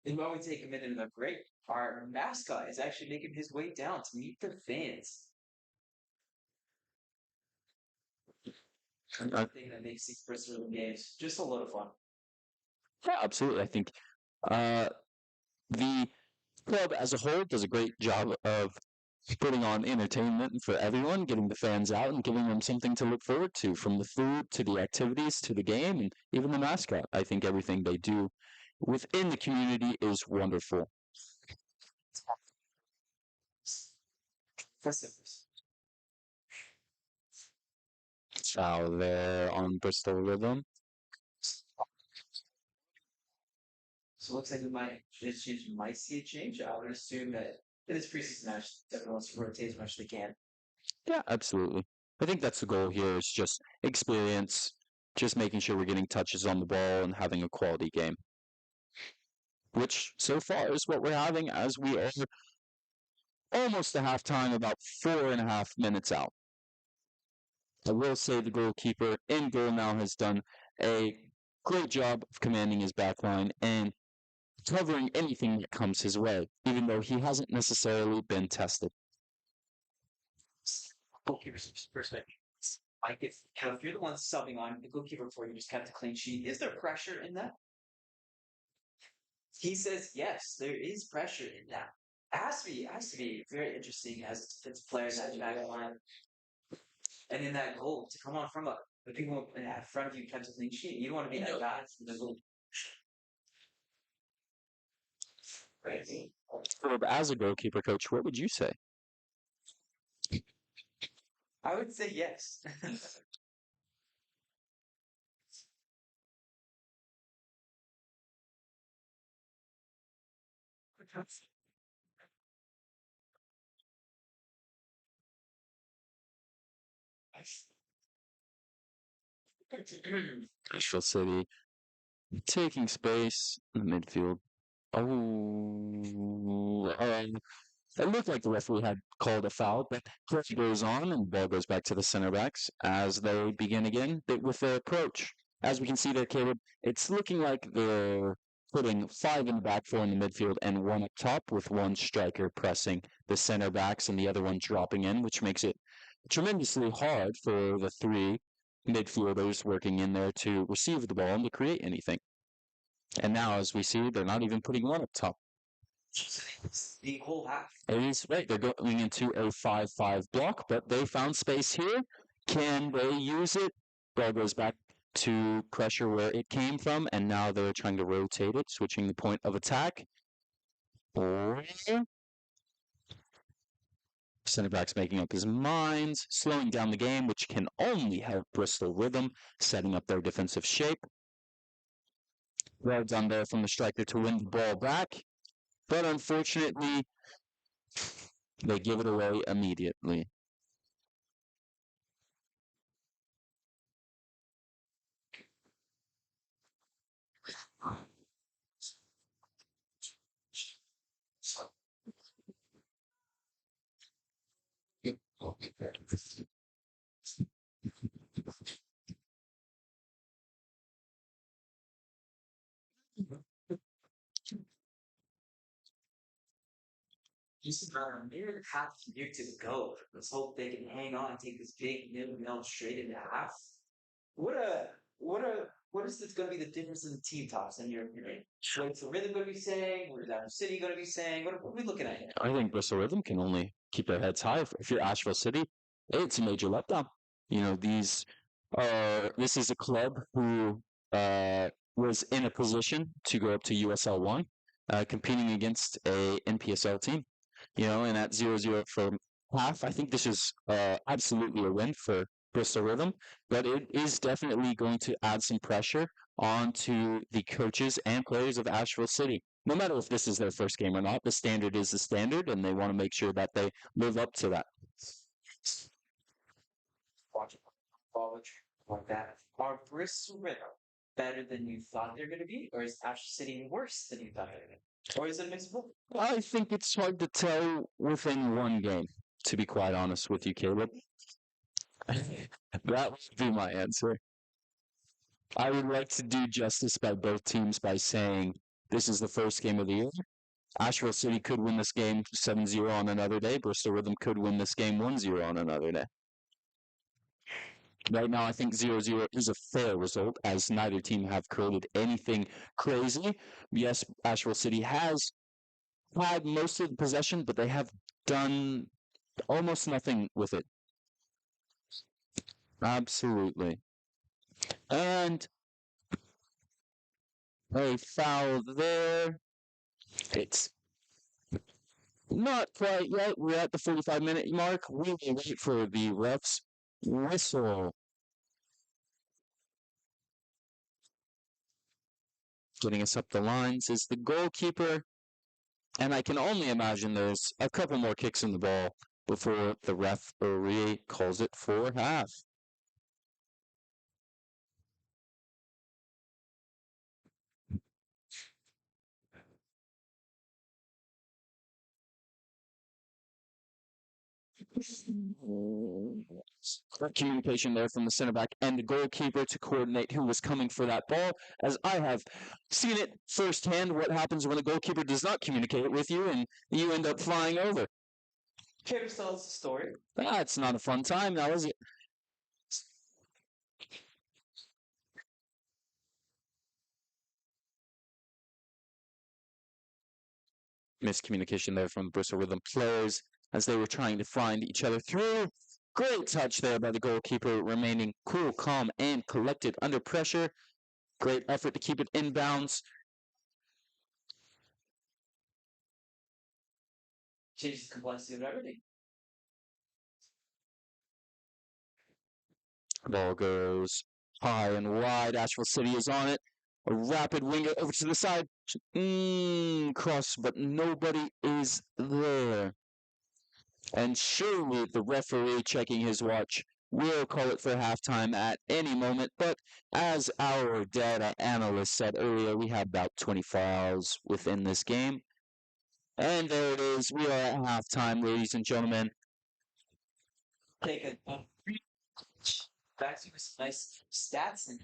And while we take a minute of a break, our mascot is actually making his way down to meet the fans. I think that makes these Bristol games just a lot of fun. Yeah, absolutely. I think the club as a whole does a great job of putting on entertainment for everyone, getting the fans out and giving them something to look forward to, from the food to the activities to the game and even the mascot. I think everything they do within the community is wonderful. Foul there on Bristol Rhythm. So it looks like we might see a change. I would assume that in this preseason match, everyone wants to rotate as much as they can. Yeah, absolutely. I think that's the goal here is just experience, just making sure we're getting touches on the ball and having a quality game. Which, so far, is what we're having as we are almost to halftime, about 4.5 minutes out. I will say the goalkeeper in goal now has done a great job of commanding his back line and covering anything that comes his way, even though he hasn't necessarily been tested. Goalkeeper's perspective. Like if you're the one subbing on the goalkeeper for you just kept a clean sheet, is there pressure in that? He says yes, there is pressure in that. It has to be very interesting as defensive players at your back line. And in that goal, to come on from the people in front of you kept a clean sheet, you don't want to be that guy in the goal. Crazy. As a goalkeeper coach, what would you say? I would say yes. Asheville City taking space in the midfield. It looked like the referee had called a foul, but play goes on and the ball goes back to the center backs as they begin again with their approach. As we can see there, Caleb, it's looking like they're putting 5 in the back, 4 in the midfield, and 1 up top, with 1 striker pressing the center backs and the other one dropping in, which makes it tremendously hard for the 3 midfielders working in there to receive the ball and to create anything. And now, as we see, they're not even putting 1 up top. The whole half. It is right. They're going into a 5-5 block, but they found space here. Can they use it? Ball goes back to pressure where it came from, and now they're trying to rotate it, switching the point of attack. Center back's making up his minds, slowing down the game, which can only help Bristol Rhythm, setting up their defensive shape. Well done there from the striker to win the ball back, but unfortunately, they give it away immediately. Just about a minute and a half here to go. Let's hope they can hang on and take this big nil straight into half. What is this going to be the difference in the team tops in your opinion? What's the Rhythm going to be saying? What is Asheville City going to be saying? What are we looking at here? I think Bristol Rhythm can only keep their heads high. If you're Asheville City, it's a major letdown. You know, this is a club who was in a position to go up to USL 1, competing against a NPSL team. You know, and at 0-0 for half, I think this is absolutely a win for Bristol Rhythm, but it is definitely going to add some pressure onto the coaches and players of Asheville City. No matter if this is their first game or not, the standard is the standard, and they want to make sure that they live up to that. Watching college like that. Are Bristol Rhythm better than you thought they're going to be, or is Asheville City worse than you thought they were going to be? Or is it a mix of both? I think it's hard to tell within one game, to be quite honest with you, Caleb. That would be my answer. I would like to do justice by both teams by saying this is the first game of the year. Asheville City could win this game 7-0 on another day. Bristol Rhythm could win this game 1-0 on another day. Right now, I think 0-0 is a fair result, as neither team have created anything crazy. Yes, Asheville City has had most of the possession, but they have done almost nothing with it. Absolutely. And a foul there. It's not quite yet. We're at the 45-minute mark. We will wait for the ref's whistle. Getting us up the lines is the goalkeeper. And I can only imagine there's a couple more kicks in the ball before the referee calls it for half. Communication there from the center back and the goalkeeper to coordinate who was coming for that ball, as I have seen it firsthand what happens when the goalkeeper does not communicate with you and you end up flying over. Care to tell us the story? It's not a fun time now, is it? Miscommunication there from the Bristol Rhythm players as they were trying to find each other through. Great touch there by the goalkeeper, remaining cool, calm, and collected under pressure. Great effort to keep it inbounds. Changes the complexity of everything. Ball goes high and wide. Asheville City is on it. A rapid winger over to the side. Cross, but nobody is there. And surely the referee, checking his watch, will call it for halftime at any moment. But as our data analyst said earlier, we have about 20 fouls within this game. And there it is. We are at halftime, ladies and gentlemen. Take a back to some nice stats and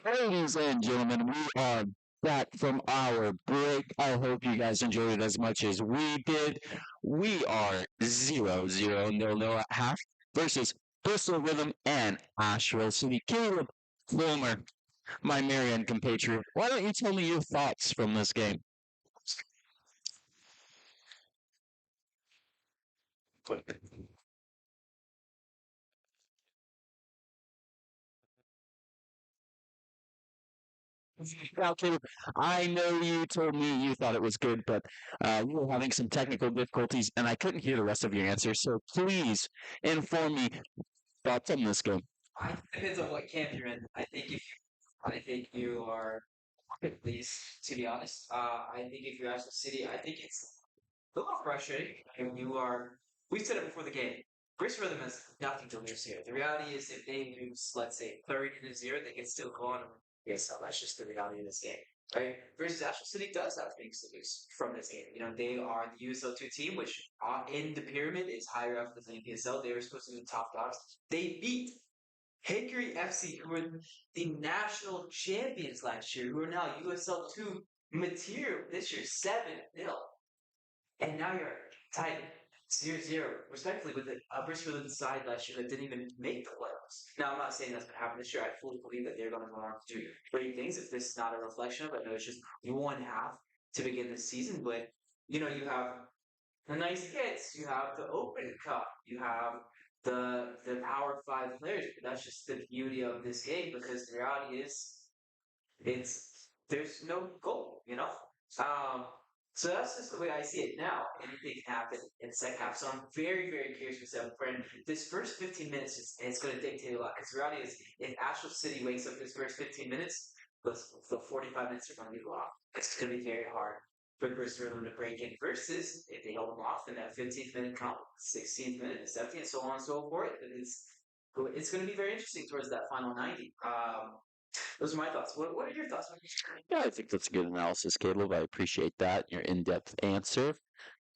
Ladies and gentlemen, we are back from our break. I hope you guys enjoyed it as much as we did. We are 0-0 0-0 at half versus Bristol Rhythm and Asheville City. Caleb Wilmer, my Marion compatriot, why don't you tell me your thoughts from this game? Now, Caleb, I know you told me you thought it was good, but you were having some technical difficulties, and I couldn't hear the rest of your answer. So please inform me thoughts on this game. I depends on what camp you're in. I think you are at least to be honest. I think if you're Asheville City, I think it's a little frustrating. And you are. We said it before the game. Bristol Rhythm has nothing to lose here. The reality is, if they lose, let's say 30-0, they can still go on. Yes, so that's just the reality of this game, right? Versus Asheville City does have things to lose from this game. You know, they are the USL2 team, which in the pyramid is higher up than the PSL. They were supposed to be the top dogs. They beat Hickory FC, who were the national champions last year, who are now USL2 material this year, 7-0. And now you're tied 0-0, respectfully, with a Bristol Rhythm side last year that didn't even make the playoffs. Now, I'm not saying that's going to happen this year. I fully believe that they're going to go on to do great things if this is not a reflection of it. I know it's just one half to begin the season, but, you know, you have the nice hits, you have the Open Cup, you have the Power 5 players. But that's just the beauty of this game, because the reality is there's no goal, you know? So that's just the way I see it now. Anything can happen in the second half. So I'm very, very curious myself, friend. This first 15 minutes is going to dictate a lot. Because the reality is, if Asheville City wakes up this first 15 minutes, the 45 minutes are going to be long. It's going to be very hard for Bristol Rhythm to break in. Versus, if they hold them off, then that 15th minute count, 16th minute, 17th, so on and so forth. It's going to be very interesting towards that final 90. Those are my thoughts. What are your thoughts? Yeah, I think that's a good analysis, Caleb. I appreciate that, your in-depth answer.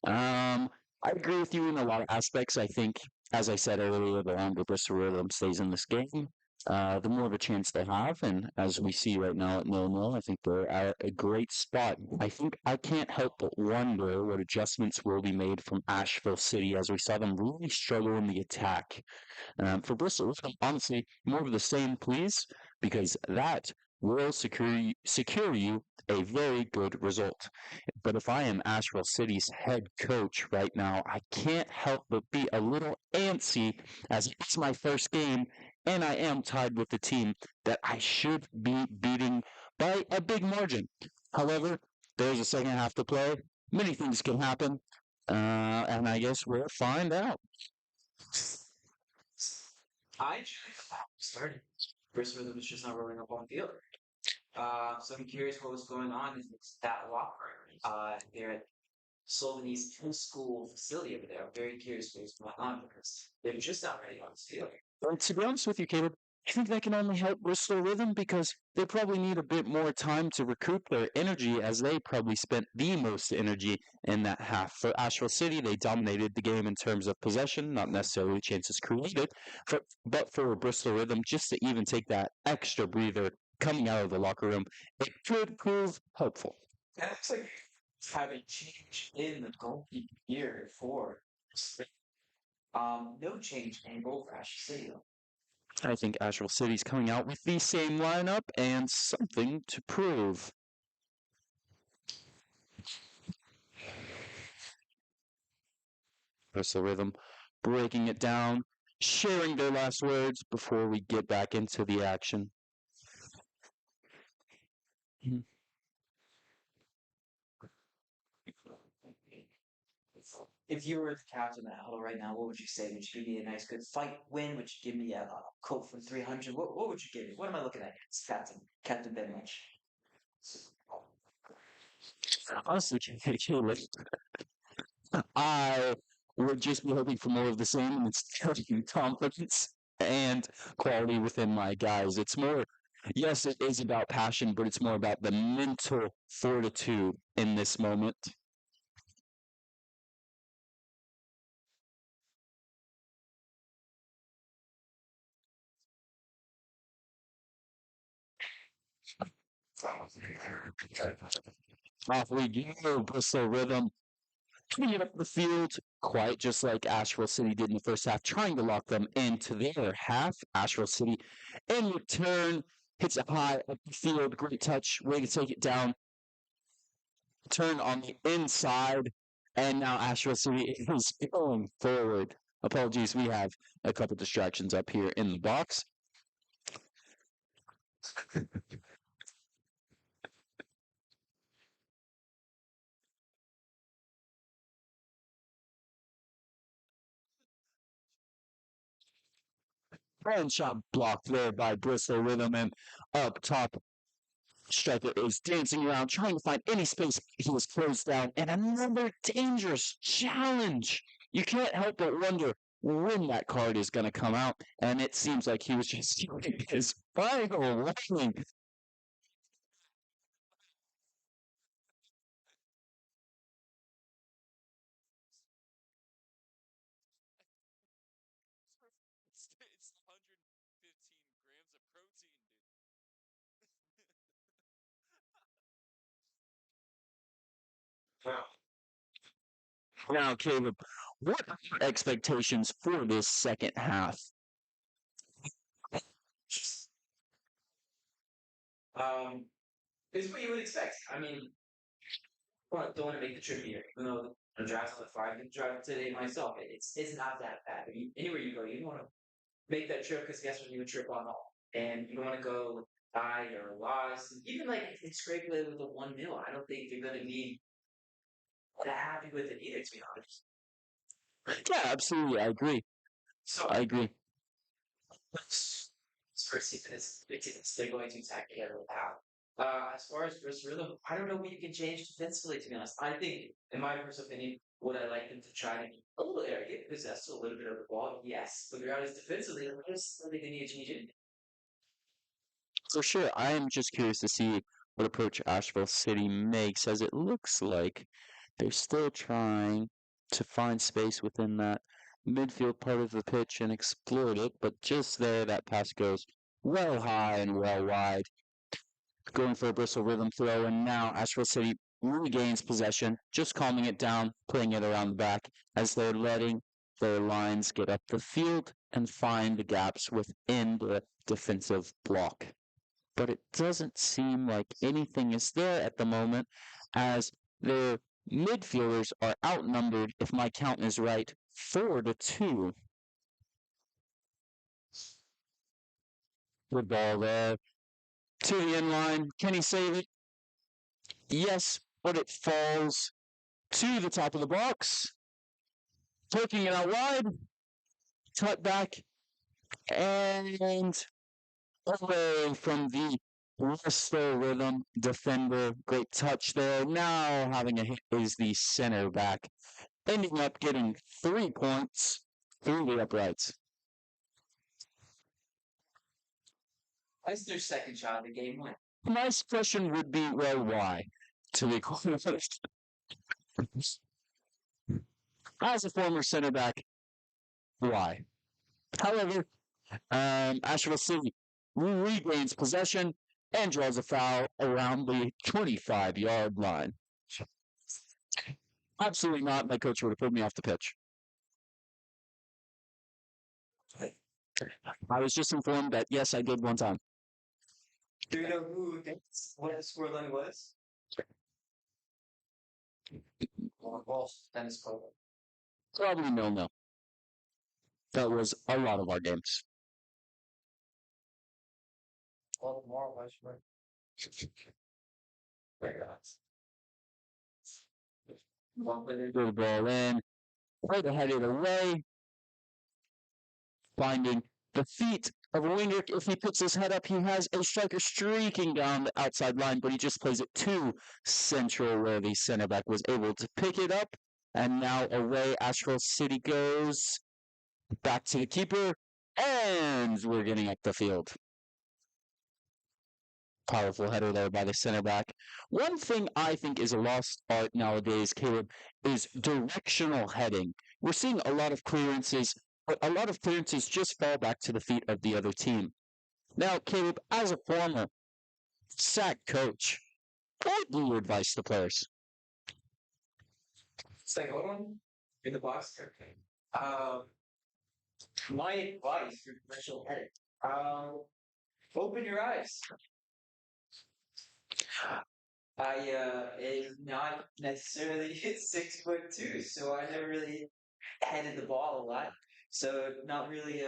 I agree with you in a lot of aspects. I think, as I said earlier, the longer Bristol Rhythm stays in this game, the more of a chance they have. And as we see right now at 0-0, I think they're at a great spot. I think I can't help but wonder what adjustments will be made from Asheville City, as we saw them really struggle in the attack. For Bristol, honestly, more of the same, please, because that will secure you a very good result. But if I am Asheville City's head coach right now, I can't help but be a little antsy, as it's my first game and I am tied with the team that I should be beating by a big margin. However, there's a second half to play. Many things can happen, and I guess we'll find out. I started. Bristol Rhythm was just not rolling up on the field. So I'm curious what was going on in that locker room. They're at Sullivan East High School facility over there. I'm very curious what was going on, because they're just not ready on the field. And to be honest with you, Caleb, I think that can only help Bristol Rhythm, because they probably need a bit more time to recoup their energy, as they probably spent the most energy in that half. For Asheville City, they dominated the game in terms of possession, not necessarily chances created, but for Bristol Rhythm, just to even take that extra breather coming out of the locker room, it could prove hopeful. And it's like having change in the goalkeeper here for no change in goal for Asheville City though. I think Asheville City's coming out with the same lineup and something to prove. Bristol Rhythm breaking it down, sharing their last words before we get back into the action. If you were the captain of the huddle right now, what would you say? Would you give me a nice good fight win? Would you give me a quote from 300? What would you give me? What am I looking at? It's Captain Ben Lynch. Honestly, Caleb, I would just be hoping for more of the same, and instilling confidence and quality within my guys. It's more, yes, it is about passion, but it's more about the mental fortitude in this moment. Off we go, Bristol Rhythm. Putting it up the field, quite just like Asheville City did in the first half, trying to lock them into their half. Asheville City, in return, hits it high up the field. Great touch, way to take it down. Turn on the inside, and now Asheville City is going forward. Apologies, we have a couple distractions up here in the box. And shot blocked there by Bristol Rhythm, and up top, striker is dancing around, trying to find any space. He was closed down, and another dangerous challenge. You can't help but wonder when that card is going to come out, and it seems like he was just doing his final warning. It's 115 grams of protein, dude. Now, Caleb, what are your expectations for this second half? It's what you would expect. I mean, don't want to make the trip here, even though the drive's on the 5-minute drive today myself. It's not that bad. I mean, anywhere you go, you don't want to make that trip because guess what? You would trip on all. And you don't want to go die or lost. Even like if they scrape it with a 1-0, I don't think they're going to be that happy with it either, to be honest. Yeah, absolutely. I agree. So I agree. this first season is they're going to attack together with how. As far as Bristol Rhythm, I don't know what you can change defensively, to be honest. I think, in my personal opinion, would I like them to try to be a little arrogant, possess a little bit of the ball? Yes. But the reality is defensively, I just don't think they need to change it. For sure. I am just curious to see what approach Asheville City makes, as it looks like they're still trying to find space within that midfield part of the pitch and exploit it, but just there, that pass goes well high and well wide. Going for a Bristol Rhythm throw, and now Asheville City regains possession, just calming it down, putting it around the back as they're letting their lines get up the field and find the gaps within the defensive block. But it doesn't seem like anything is there at the moment, as their midfielders are outnumbered, if my count is right, 4-2. The ball there to the end line. Can he save it? Yes, but it falls to the top of the box. Taking it out wide. Cut back. And away from the Bristol Rhythm defender. Great touch there. Now having a hit is the center back. Ending up getting 3 points through the uprights. That's their second shot of the game win. My question would be, well, why? To be quite honest. As a former center back, why? However, Asheville City regains possession and draws a foul around the 25-yard line. Absolutely not. My coach would have put me off the pitch. I was just informed that, yes, I did one time. Do you know what the scoreline was? Balls, tennis club. Probably no. That was a lot of our games. All tomorrow, I should. Threw the ball in. Right to head it away. Finding the feet of a winger. If he puts his head up, he has a striker streaking down the outside line, but he just plays it too central, where the center back was able to pick it up. And now away Asheville City goes. Back to the keeper. And we're getting up the field. Powerful header there by the center back. One thing I think is a lost art nowadays, Caleb, is directional heading. We're seeing a lot of clearances, but a lot of clearances just fall back to the feet of the other team. Now, Caleb, as a former Sack coach. What do you advise the players? Second one in the box. Um, my advice for commercial edit. Open your eyes. I am not necessarily 6'2", so I never really headed the ball a lot. So not really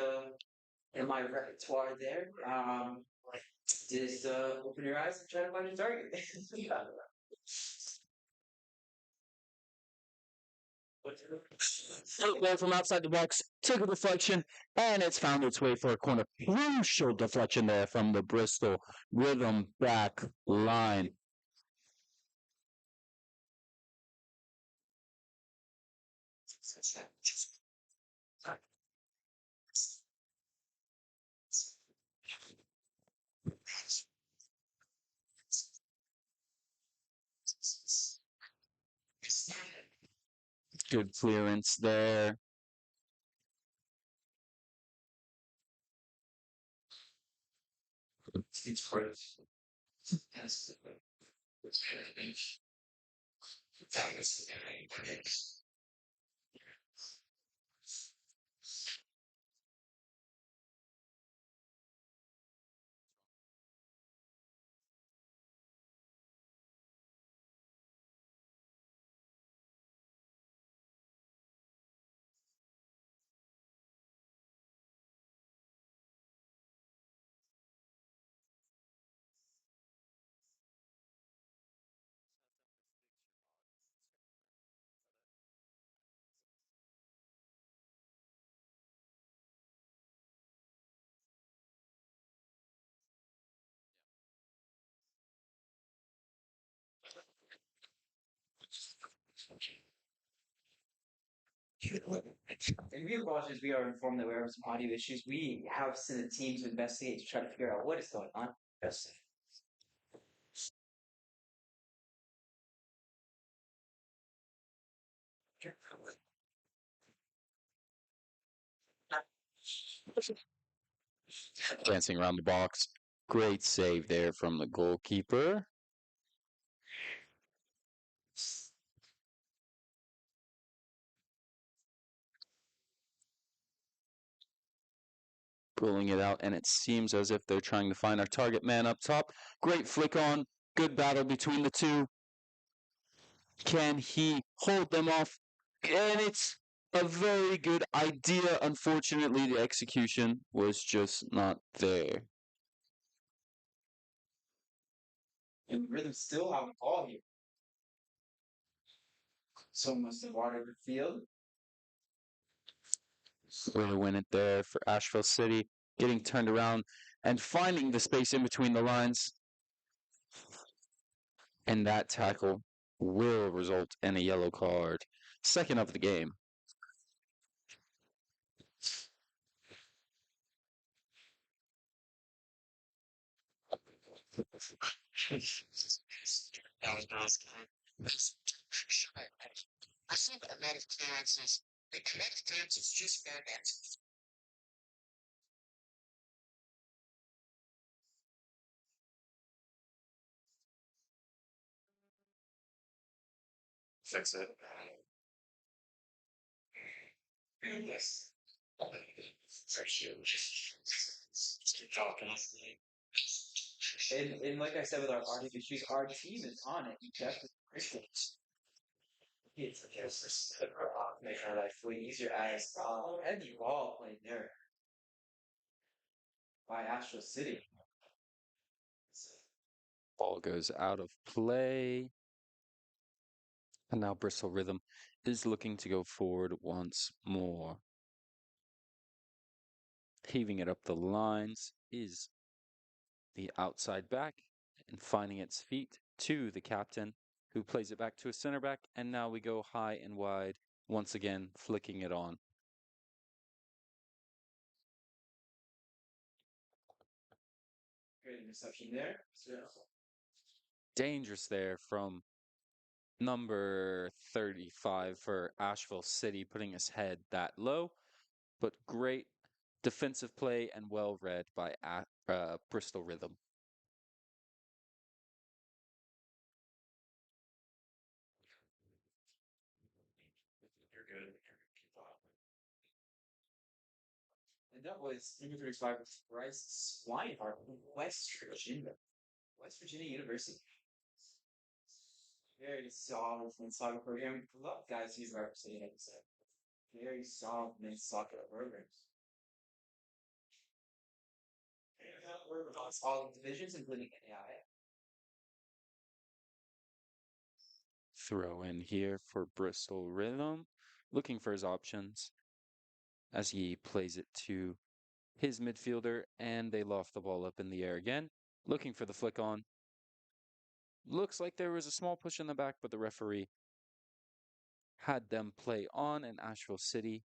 in my repertoire there. Just open your eyes and try to find your target. Football from outside the box, took a deflection, and it's found its way for a corner. Crucial deflection there from the Bristol Rhythm back line. Good clearance there. And we apologize, we are informed that we have some audio issues. We have sent a team to investigate to try to figure out what is going on. Yes. Dancing around the box. Great save there from the goalkeeper. Pulling it out, and it seems as if they're trying to find our target man up top. Great flick on. Good battle between the two. Can he hold them off? And it's a very good idea. Unfortunately, the execution was just not there. And Rhythm still have the ball here. So must have watered the field. Way to win it there for Asheville City, getting turned around and finding the space in between the lines. And that tackle will result in a yellow card. Second of the game. That was basically. I think a lot of clearances, the correct clearance is just fair dance. Fix it. Yes. For you. Just keep talking. And like I said with our audio issues, our team is on it. We definitely appreciate it. It's just make our life way easier as heavy ball played there by Asheville City. Ball goes out of play. And now Bristol Rhythm is looking to go forward once more. Heaving it up the lines is the outside back and finding its feet to the captain, who plays it back to a center back. And now we go high and wide, once again flicking it on. Great interception there. Dangerous there from number 35 for Asheville City, putting his head that low, but great defensive play and well read by Bristol Rhythm. And that was number 35, Bryce Swinehart from West Virginia. West Virginia University. Very solid men's soccer program. A lot of guys he's representing, like I said. Very solid men's soccer programs. We're across all divisions, including NAIA. Throw in here for Bristol Rhythm, looking for his options as he plays it to his midfielder, and they loft the ball up in the air again, looking for the flick on. Looks like there was a small push in the back, but the referee had them play on, and Asheville City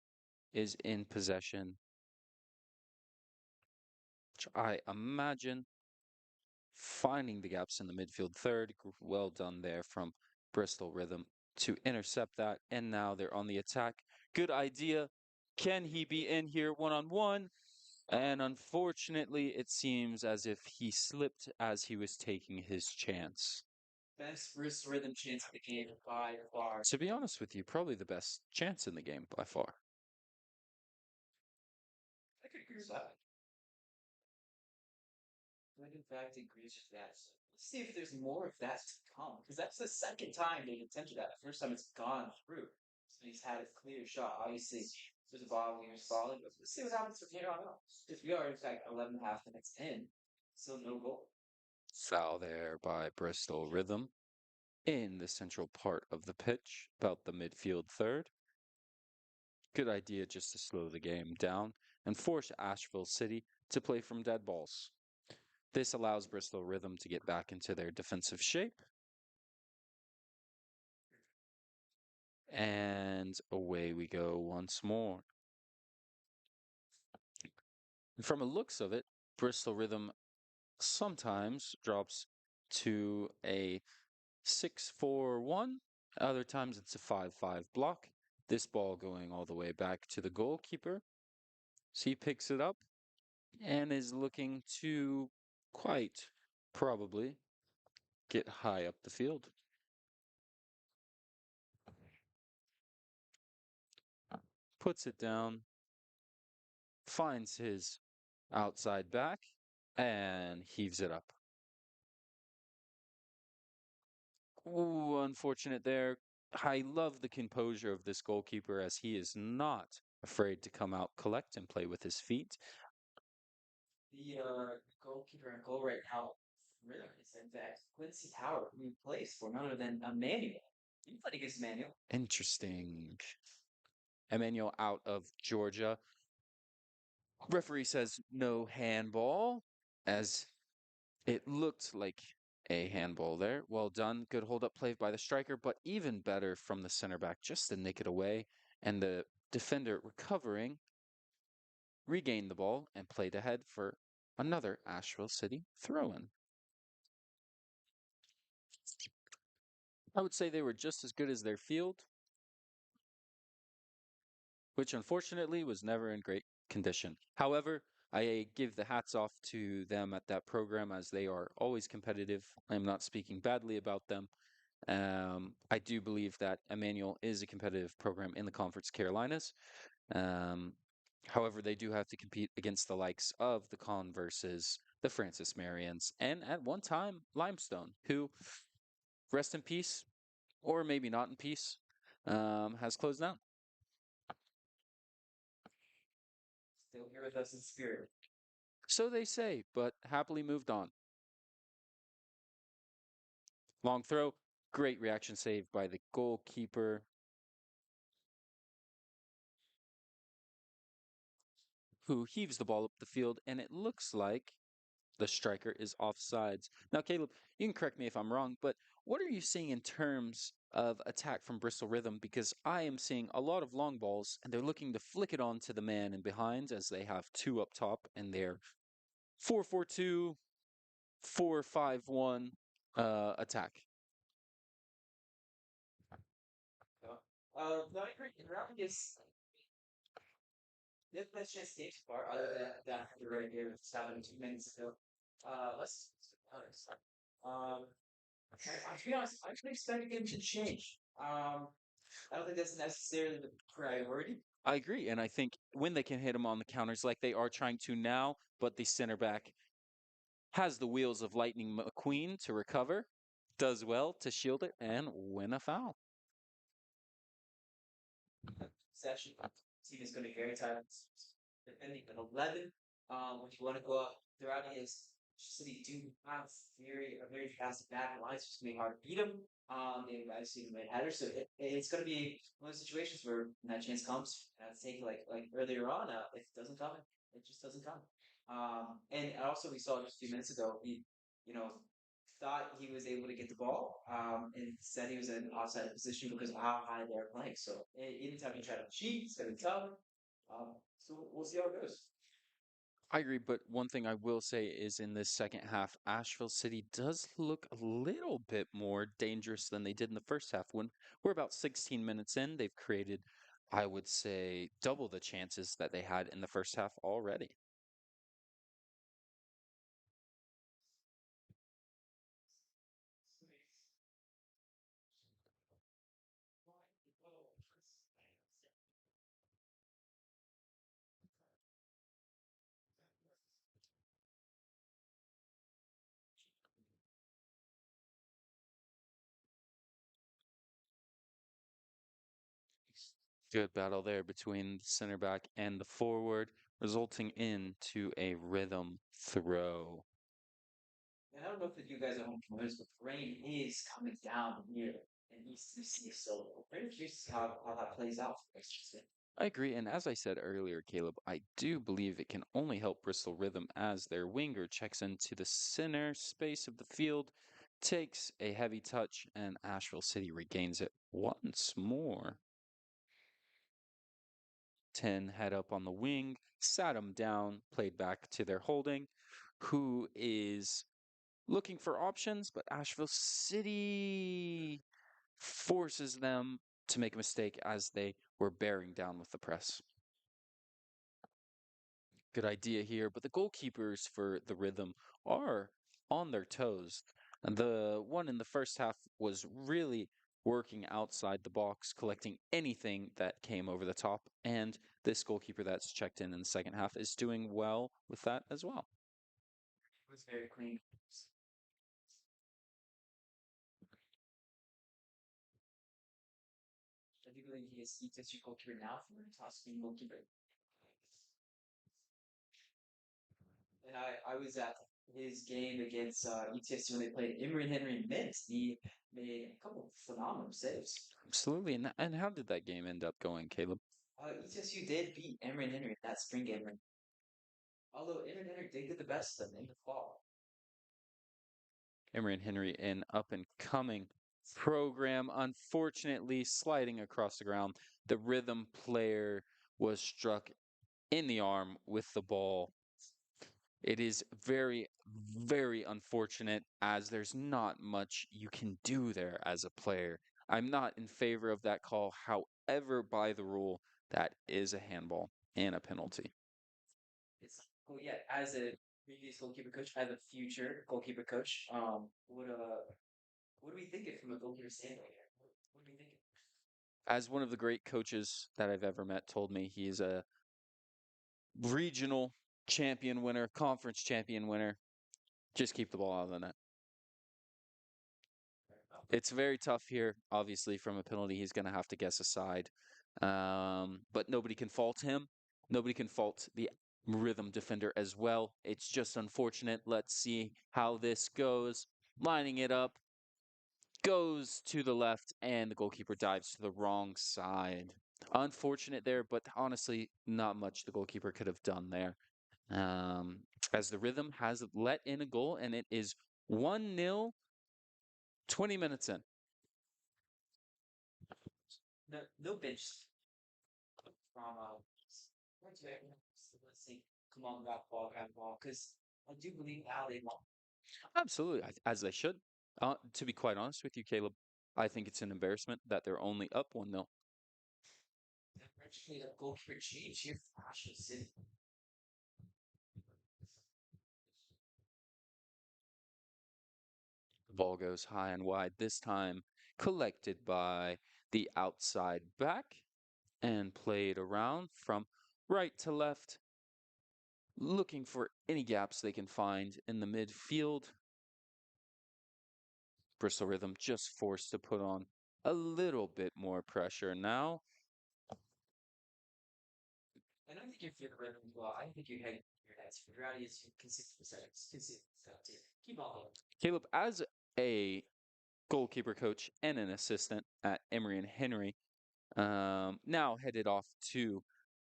is in possession, which I imagine finding the gaps in the midfield third. Well done there from Bristol Rhythm to intercept that, and now they're on the attack. Good idea. Can he be in here one-on-one? And unfortunately, it seems as if he slipped as he was taking his chance. Best Bristol Rhythm chance of the game by far. To be honest with you, probably the best chance in the game by far. I could agree with that. I in fact agree with that. Let's see if there's more of that to come, because that's the second time they've attempted that. The first time it's gone through. So he's had a clear shot. Obviously, there's a ball here solid, but let's see what happens from here on out. If we are, in fact, 11 and a half minutes in, still no goal. Foul there by Bristol Rhythm in the central part of the pitch, about the midfield third. Good idea just to slow the game down and force Asheville City to play from dead balls. This allows Bristol Rhythm to get back into their defensive shape. And away we go once more. From a looks of it, Bristol Rhythm sometimes drops to a 6-4-1. Other times it's a 5-5 block. This ball going all the way back to the goalkeeper. So he picks it up and is looking to quite probably get high up the field. Puts it down, finds his outside back, and heaves it up. Ooh, unfortunate there. I love the composure of this goalkeeper as he is not afraid to come out, collect, and play with his feet. The goalkeeper and goal right now really is in fact Quincy Howard, who plays for none other than Emmanuel. You played against Emmanuel. Interesting. Emmanuel out of Georgia. Referee says no handball, as it looked like a handball there. Well done. Good hold up play by the striker, but even better from the center back just to nick it away. And the defender recovering, regained the ball and played ahead for another Asheville City throw-in. I would say they were just as good as their field, which unfortunately was never in great condition. However, I give the hats off to them at that program as they are always competitive. I am not speaking badly about them. I do believe that Emmanuel is a competitive program in the Conference Carolinas. However, they do have to compete against the likes of the Converses, the Francis Marians, and at one time, Limestone, who, rest in peace, or maybe not in peace, has closed down. Still here with us in spirit. So they say, but happily moved on. Long throw, great reaction save by the goalkeeper, who heaves the ball up the field, and it looks like the striker is offsides. Now, Caleb, you can correct me if I'm wrong, but what are you seeing in terms of attack from Bristol Rhythm? Because I am seeing a lot of long balls, and they're looking to flick it on to the man in behind as they have two up top, and they're 4-4-2, 4-5-1 attack. No, I agree. Round is the best chance game so far, other than that right here with 2 minutes ago. Let's to be honest, I can expect a game to change. I don't think that's necessarily the priority. I agree, and I think when they can hit him on the counters like they are trying to now, but the center back has the wheels of Lightning McQueen to recover, does well to shield it and win a foul. Session. Team is going to be very tight. Defending an 11. If you want to go up throughout his City do have a very fast back line, so it's going to be hard to beat them. They guys see the mid header, so it's going to be one of those situations where when that chance comes, take it like earlier on. If it doesn't come, it just doesn't come. And also we saw just a few minutes ago, he, you know, thought he was able to get the ball, and said he was in an offside position because of how high they're playing. So anytime you try to cheat, it's gonna be tough. So we'll see how it goes. I agree, but one thing I will say is in this second half, Asheville City does look a little bit more dangerous than they did in the first half. When we're about 16 minutes in, they've created, I would say, double the chances that they had in the first half already. Good battle there between the center back and the forward, resulting into a rhythm throw. And I don't know if you guys are home from this, but the rain is coming down here in East Tennessee. So very curious how that plays out for us. I agree, and as I said earlier, Caleb, I do believe it can only help Bristol Rhythm as their winger checks into the center space of the field, takes a heavy touch, and Asheville City regains it once more. 10 head up on the wing, sat him down, played back to their holding, who is looking for options, but Asheville City forces them to make a mistake as they were bearing down with the press. Good idea here, but the goalkeepers for the Rhythm are on their toes. And the one in the first half was really working outside the box, collecting anything that came over the top. And this goalkeeper that's checked in the second half is doing well with that as well. It was very clean. I do believe he is ETSU goalkeeper now for Toscan goalkeeper. And I was at his game against ETSU when they played Emory and Henry Mint. He made a couple of phenomenal saves. Absolutely. And how did that game end up going, Caleb? ETSU did beat Emory and Henry in that spring game. Although Emory and Henry did get the best of them in the fall. Emory and Henry, an up and coming program, unfortunately sliding across the ground. The Rhythm player was struck in the arm with the ball. It is very, very unfortunate as there's not much you can do there as a player. I'm not in favor of that call. However, by the rule, that is a handball and a penalty. It's well, yeah. As a previous goalkeeper coach, as a future goalkeeper coach, what are we thinking from a goalkeeper standpoint here? What are we thinking? As one of the great coaches that I've ever met told me, he is a regional champion winner, conference champion winner. Just keep the ball out of the net. It's very tough here. Obviously, from a penalty, he's going to have to guess a side. But nobody can fault him. Nobody can fault the Rhythm defender as well. It's just unfortunate. Let's see how this goes. Lining it up. Goes to the left, and the goalkeeper dives to the wrong side. Unfortunate there, but honestly, not much the goalkeeper could have done there. As the Rhythm has let in a goal, and it is 1-0, 20 minutes in. No bench from let's see. Come on, grab ball, because I do believe now they won. Absolutely, as they should. To be quite honest with you, Caleb, I think it's an embarrassment that they're only up 1-0. Actually, a goalkeeper change here for Asheville City. The ball goes high and wide this time, collected by the outside back. and played around from right to left, looking for any gaps they can find in the midfield. Bristol Rhythm just forced to put on a little bit more pressure now. And I think if you're rhythm well, I think your heads. The reality is you consistent stuff too. Keep on going. Caleb, as a goalkeeper coach and an assistant at Emory and Henry, now headed off to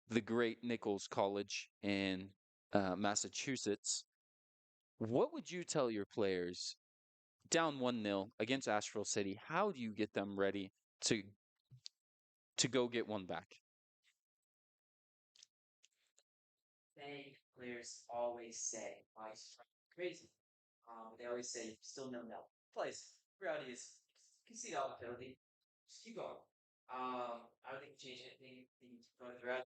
the great Nichols College in Massachusetts. What would you tell your players down 1-0 against Asheville City? How do you get them ready to go get one back? Players always say, "My crazy." They always say, "Still no. Place." Reality is, you can see all the penalty. Just keep going. I don't think change anything. Keep going throughout.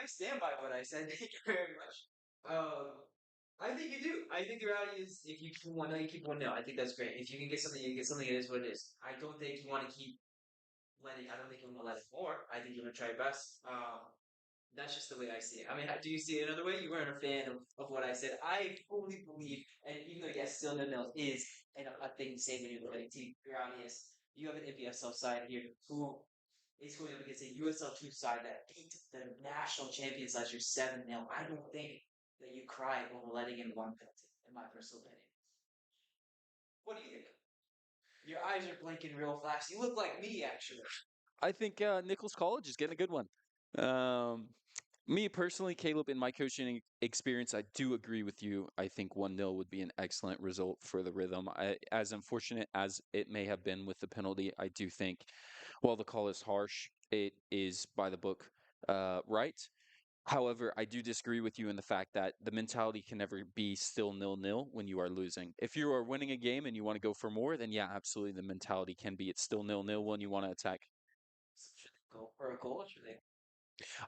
I stand by what I said. Thank you very much. I think you do. I think the reality is, if you keep 1-0, you keep 1-0. I think that's great. If you can get something, you get something. It is what it is. I don't think you want to keep letting. I don't think you want to let it more. I think you want to try your best. That's just the way I see it. I mean, do you see it another way? You weren't a fan of what I said. I fully believe, and even though yes, still no is a thing to say when you're looking at team. The reality is, you have an NPSL side here who is going up against a USL2 side that beat the national champions last year 7-0. I don't think that you cry over letting in one penalty, in my personal opinion. What do you think? Your eyes are blinking real fast. You look like me, actually. I think Nichols College is getting a good one. Me personally, Caleb, in my coaching experience, I do agree with you. I think 1-0 would be an excellent result for the Rhythm. As unfortunate as it may have been with the penalty, I do think, while the call is harsh, it is by the book right. However, I do disagree with you in the fact that the mentality can never be still 0-0 when you are losing. If you are winning a game and you want to go for more, then yeah, absolutely, the mentality can be it's still 0-0 when you want to attack. Should they go for a goal, or should they?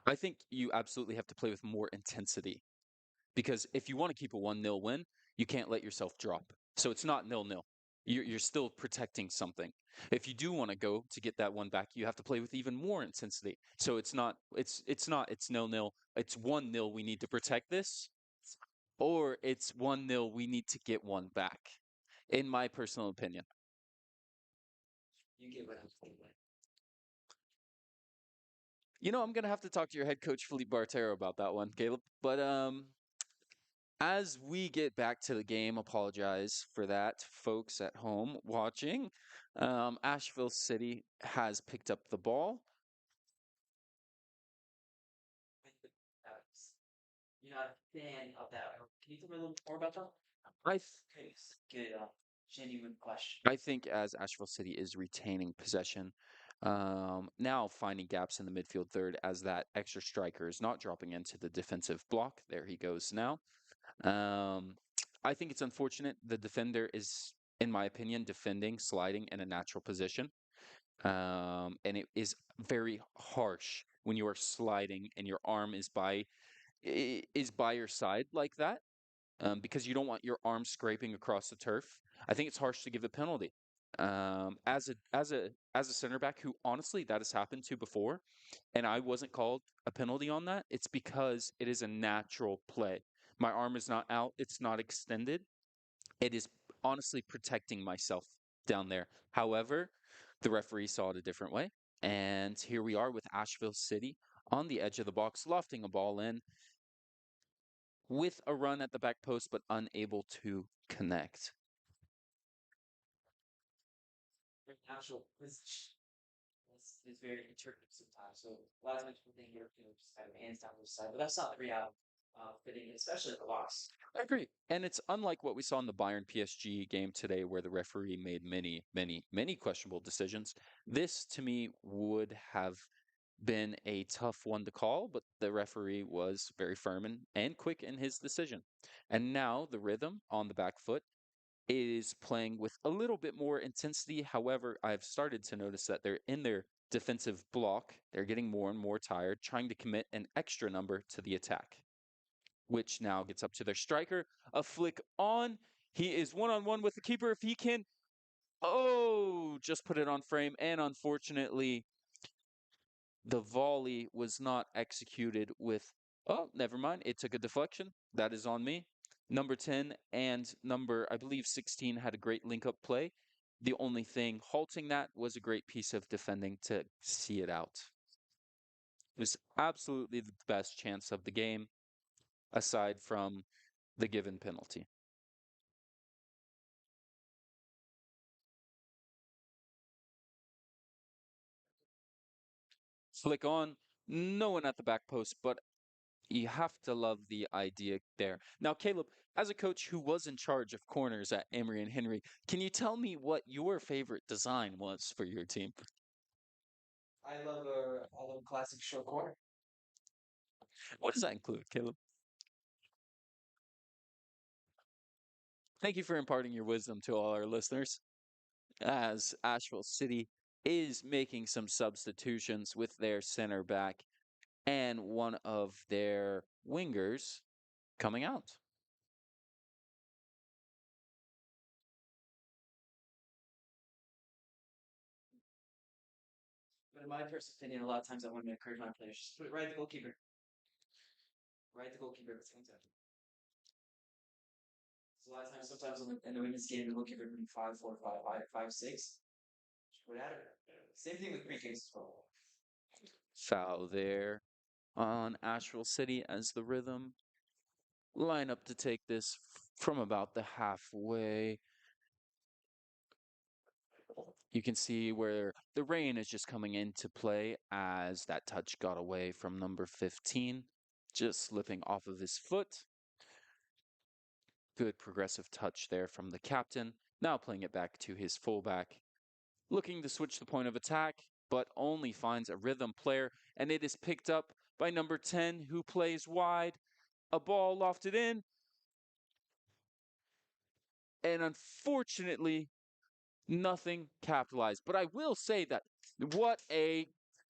I think you absolutely have to play with more intensity because if you want to keep a 1-0 win, you can't let yourself drop. So it's not 0-0. You're still protecting something. If you do want to go to get that one back, you have to play with even more intensity. So it's 0-0. It's 1-0. We need to protect this, or it's 1-0. We need to get one back. In my personal opinion. You get what I'm saying. I'm gonna have to talk to your head coach Philippe Bartero about that one, Caleb. But as we get back to the game, apologize for that, folks at home watching. Asheville City has picked up the ball. You're not a fan of that. Can you tell me a little more about that? I th- Okay, good, genuine question. I think as Asheville City is retaining possession, now finding gaps in the midfield third as that extra striker is not dropping into the defensive block. There he goes now. I think it's unfortunate. The defender is, in my opinion, defending, sliding in a natural position. And it is very harsh when you are sliding and your arm is by your side like that, because you don't want your arm scraping across the turf. I think it's harsh to give a penalty. As a center back who honestly that has happened to before, and I wasn't called a penalty on that. It's because it is a natural play. My arm is not out, it's not extended. It is honestly protecting myself down there. However, the referee saw it a different way. And here we are with Asheville City on the edge of the box, lofting a ball in with a run at the back post, but unable to connect. Actual position is very interpretive sometimes. So a lot of times people think you're just have your hands down the side, but that's not the reality. Fitting, especially at the box. I agree. And it's unlike what we saw in the Bayern PSG game today, where the referee made many, many, many questionable decisions. This, to me, would have been a tough one to call, but the referee was very firm and quick in his decision. And now the Rhythm on the back foot is playing with a little bit more intensity. However, I've started to notice that they're in their defensive block. They're getting more and more tired, trying to commit an extra number to the attack, which now gets up to their striker. A flick on. He is one-on-one with the keeper. If he can, oh, just put it on frame. And unfortunately, the volley was not executed with, oh, never mind. It took a deflection. That is on me. Number 10 and number, I believe, 16 had a great link-up play. The only thing halting that was a great piece of defending to see it out. It was absolutely the best chance of the game, aside from the given penalty. Flick on, no one at the back post, but you have to love the idea there. Now, Caleb, as a coach who was in charge of corners at Emory and Henry, can you tell me what your favorite design was for your team? I love a classic short corner. What does that include, Caleb? Thank you for imparting your wisdom to all our listeners, as Asheville City is making some substitutions with their center back and one of their wingers coming out. But in my personal opinion, a lot of times I want to encourage my players just put it right at the goalkeeper. Right at the goalkeeper at the same time. So a lot of times, sometimes in the women's game, the goalkeeper can be 5'4", 5'5", 5'6". Just put it at her. Same thing with free kicks as well. Foul there on Asheville City as the Rhythm line up to take this from about the halfway. You can see where the rain is just coming into play as that touch got away from number 15, just slipping off of his foot. Good progressive touch there from the captain. Now playing it back to his fullback, looking to switch the point of attack, but only finds a Rhythm player, and it is picked up by number 10, who plays wide. A ball lofted in, and unfortunately, nothing capitalized. But I will say that what a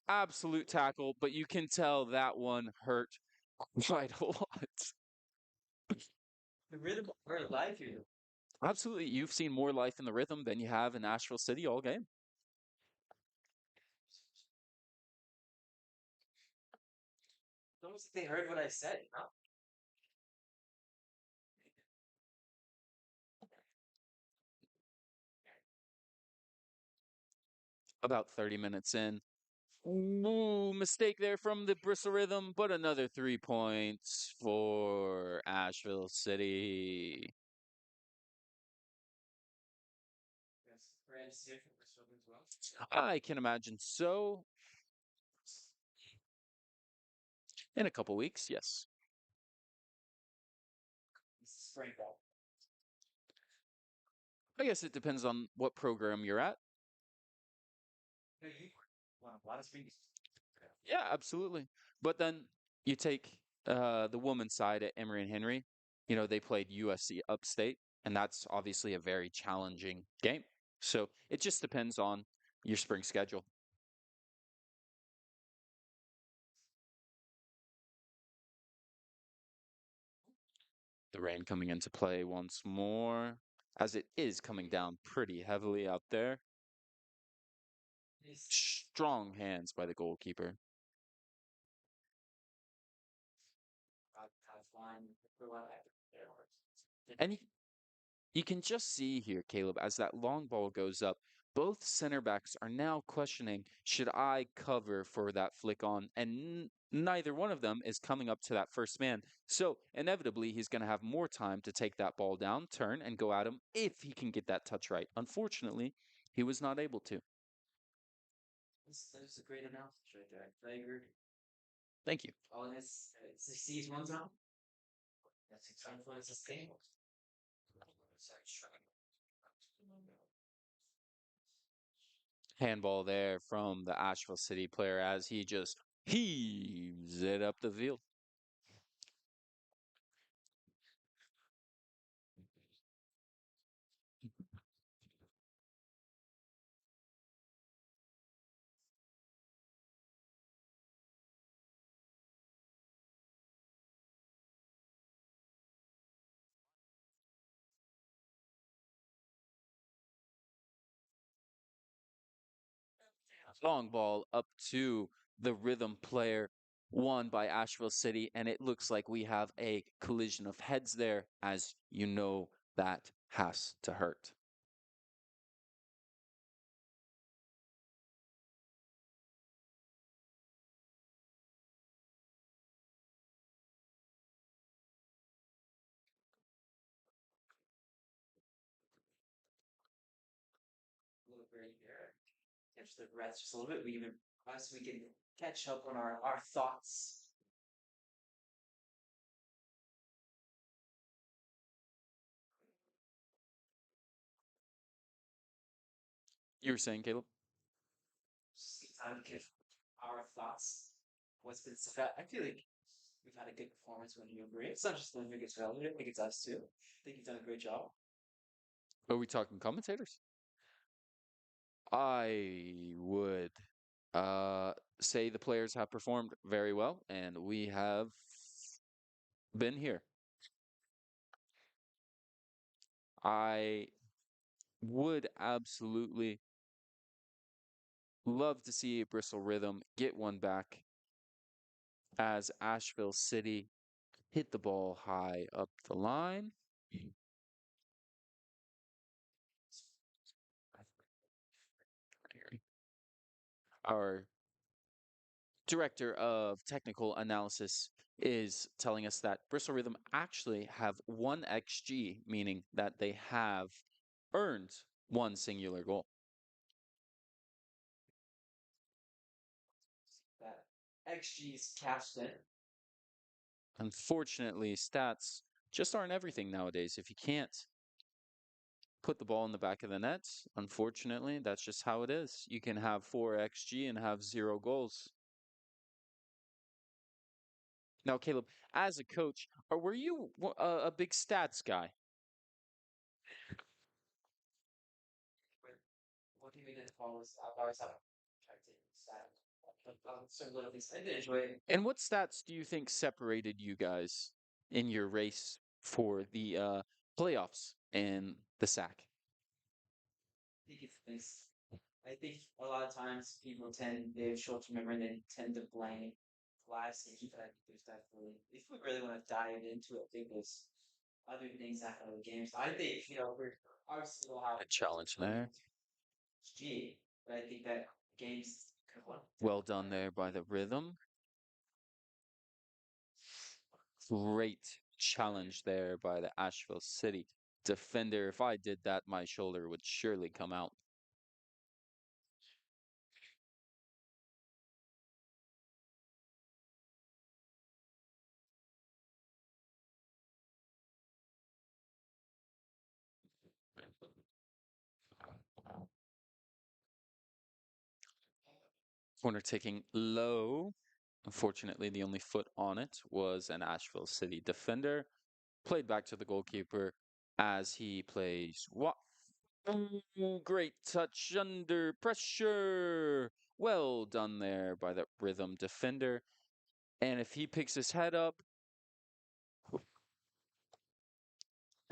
absolute tackle, but you can tell that one hurt quite a lot. The Rhythm are alive here. Absolutely. You've seen more life in the Rhythm than you have in Asheville City all game. It's almost like they heard what I said, you know? About 30 minutes in. Ooh, mistake there from the Bristol Rhythm, but another 3 points for Asheville City. Yes, Rams here for Bristol as well. I can imagine so. In a couple weeks, yes. Spring ball. I guess it depends on what program you're at. No, you want a lot of spring. Yeah, absolutely. But then you take the women's side at Emory and Henry. You know, they played USC Upstate, and that's obviously a very challenging game. So it just depends on your spring schedule. The rain coming into play once more, as it is coming down pretty heavily out there. Strong hands by the goalkeeper. And you can just see here, Caleb, as that long ball goes up, both center backs are now questioning, should I cover for that flick on? And neither one of them is coming up to that first man. So inevitably, he's going to have more time to take that ball down, turn, and go at him if he can get that touch right. Unfortunately, he was not able to. That is a great analysis right there. I agree. Thank you. All it has succeeds one time. That's exactly what it's sustainable. Handball there from the Asheville City player as he just heaves it up the field. Long ball up to the rhythm player, won by Asheville City, and it looks like we have a collision of heads there, as you know that has to hurt. A little break here. Catch the breath just a little bit. So we can catch up on our thoughts. You were saying, Caleb? Time to give our thoughts. What's been said? I feel like we've had a good performance. When you agree, it's not just the biggest relevant. I think it's us too. I think you've done a great job. Are we talking commentators? I would say the players have performed very well, and we have been here. I would absolutely love to see Bristol Rhythm get one back as Asheville City hit the ball high up the line. Our director of technical analysis is telling us that Bristol Rhythm actually have one XG, meaning that they have earned one singular goal. That XG's cashed in. Unfortunately, stats just aren't everything nowadays. If you can't put the ball in the back of the net, unfortunately, that's just how it is. You can have 4 XG and have 0 goals. Now, Caleb, as a coach, were you a big stats guy? What do you mean it follows? I've always had certain little things I did enjoy it. And what stats do you think separated you guys in your race for the playoffs and the sack? I think it's I think a lot of times they have short-term memory and they tend to blame last season, but I think there's definitely, if we really want to dive into it, I think there's other things after the games. I think, we're obviously we'll have A challenge there. G, but I think that games could have won. Well done there by the rhythm. Great challenge there by the Asheville City defender. If I did that, my shoulder would surely come out. Corner taking low. Unfortunately, the only foot on it was an Asheville City defender. Played back to the goalkeeper as he plays what? Great touch under pressure. Well done there by the rhythm defender. And if he picks his head up,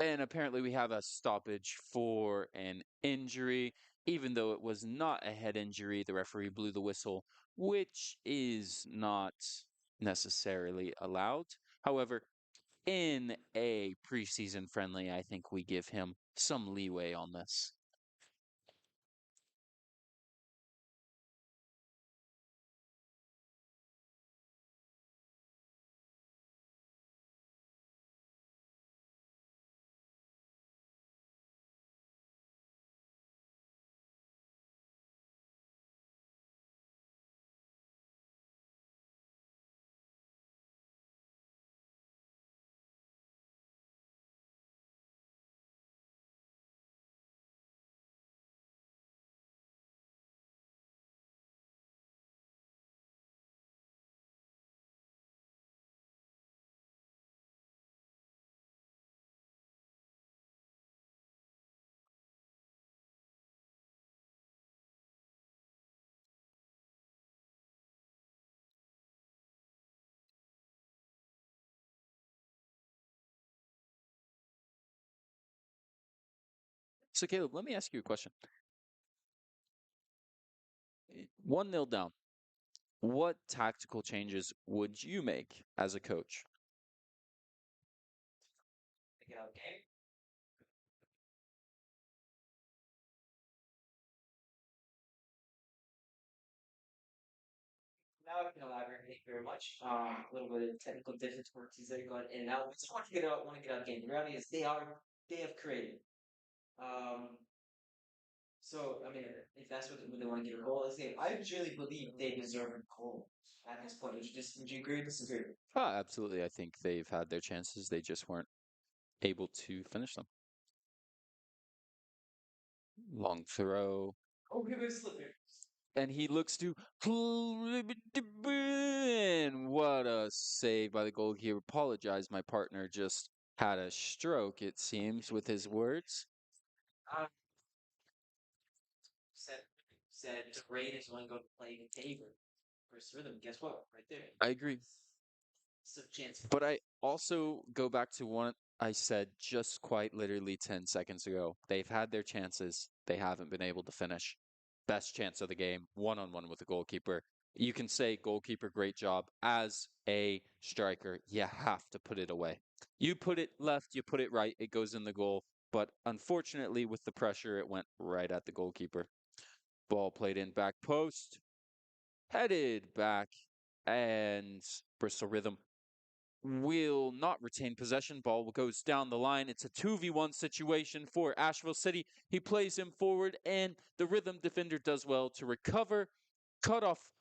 and apparently we have a stoppage for an injury, even though it was not a head injury, the referee blew the whistle, which is not necessarily allowed. However, in a preseason friendly, I think we give him some leeway on this. So, Caleb, let me ask you a question. 1-0 down. What tactical changes would you make as a coach? Pick it out game. Now I can elaborate. Thank you very much. A little bit of technical difficulties that are going in and out. I just want to get out. Want to get out game. The reality is they have created. Um, so I mean, if that's what they want to get a goal this game, I really believe they deserve a goal at this point. Would you agree or disagree? Absolutely. I think they've had their chances. They just weren't able to finish them. Long throw. Oh, here goes slipper. And he looks to and what a save by the goalkeeper. Apologize, my partner just had a stroke, it seems, with his words. Uh, said said the Raiders want to go play in favor versus rhythm. Guess what? Right there. I agree. Some chance. But I also go back to what I said just quite literally 10 seconds ago. They've had their chances. They haven't been able to finish. Best chance of the game, one-on-one with the goalkeeper. You can say, goalkeeper, great job. As a striker, you have to put it away. You put it left, you put it right, it goes in the goal. But unfortunately, with the pressure, it went right at the goalkeeper. Ball played in back post, headed back, and Bristol Rhythm will not retain possession. Ball goes down the line. It's a 2v1 situation for Asheville City. He plays him forward, and the Rhythm defender does well to recover, cut off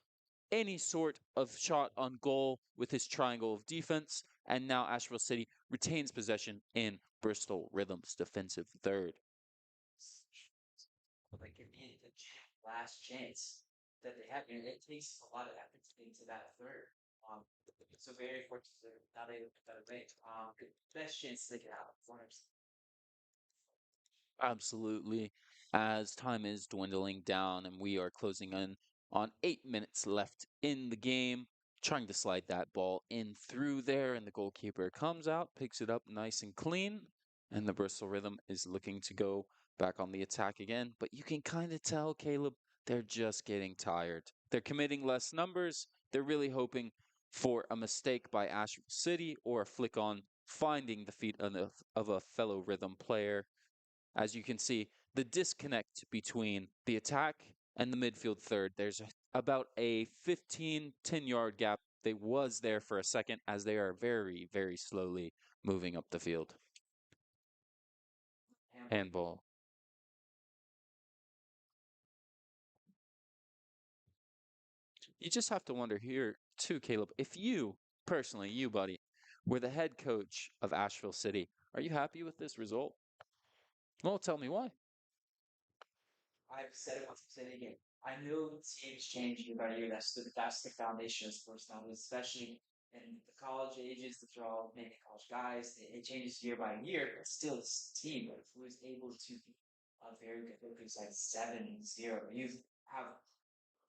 any sort of shot on goal with his triangle of defense, and now Asheville City retains possession in Bristol Rhythm's defensive third. Like the last chance that they have, and it takes a lot of effort to get into that third. So very fortunate now they put that away. Best chance they could have. Absolutely. As time is dwindling down and we are closing in on 8 minutes left in the game, trying to slide that ball in through there, and the goalkeeper comes out, picks it up nice and clean, and the Bristol Rhythm is looking to go back on the attack again. But you can kind of tell, Caleb, they're just getting tired. They're committing less numbers. They're really hoping for a mistake by Asheville City or a flick on finding the feet of a fellow Rhythm player. As you can see, the disconnect between the attack and the midfield third, there's about a 10-yard gap. They was there for a second as they are very, very slowly moving up the field. Handball. You just have to wonder here too, Caleb, if you, personally, you buddy, were the head coach of Asheville City, are you happy with this result? Well, tell me why. I've said it once, I've said it again. I know teams change year by year. That's the foundation of sports now, especially in the college ages, that they're all maybe college guys. It changes year by year, but still this team was able to be a very good focus like 7-0. You have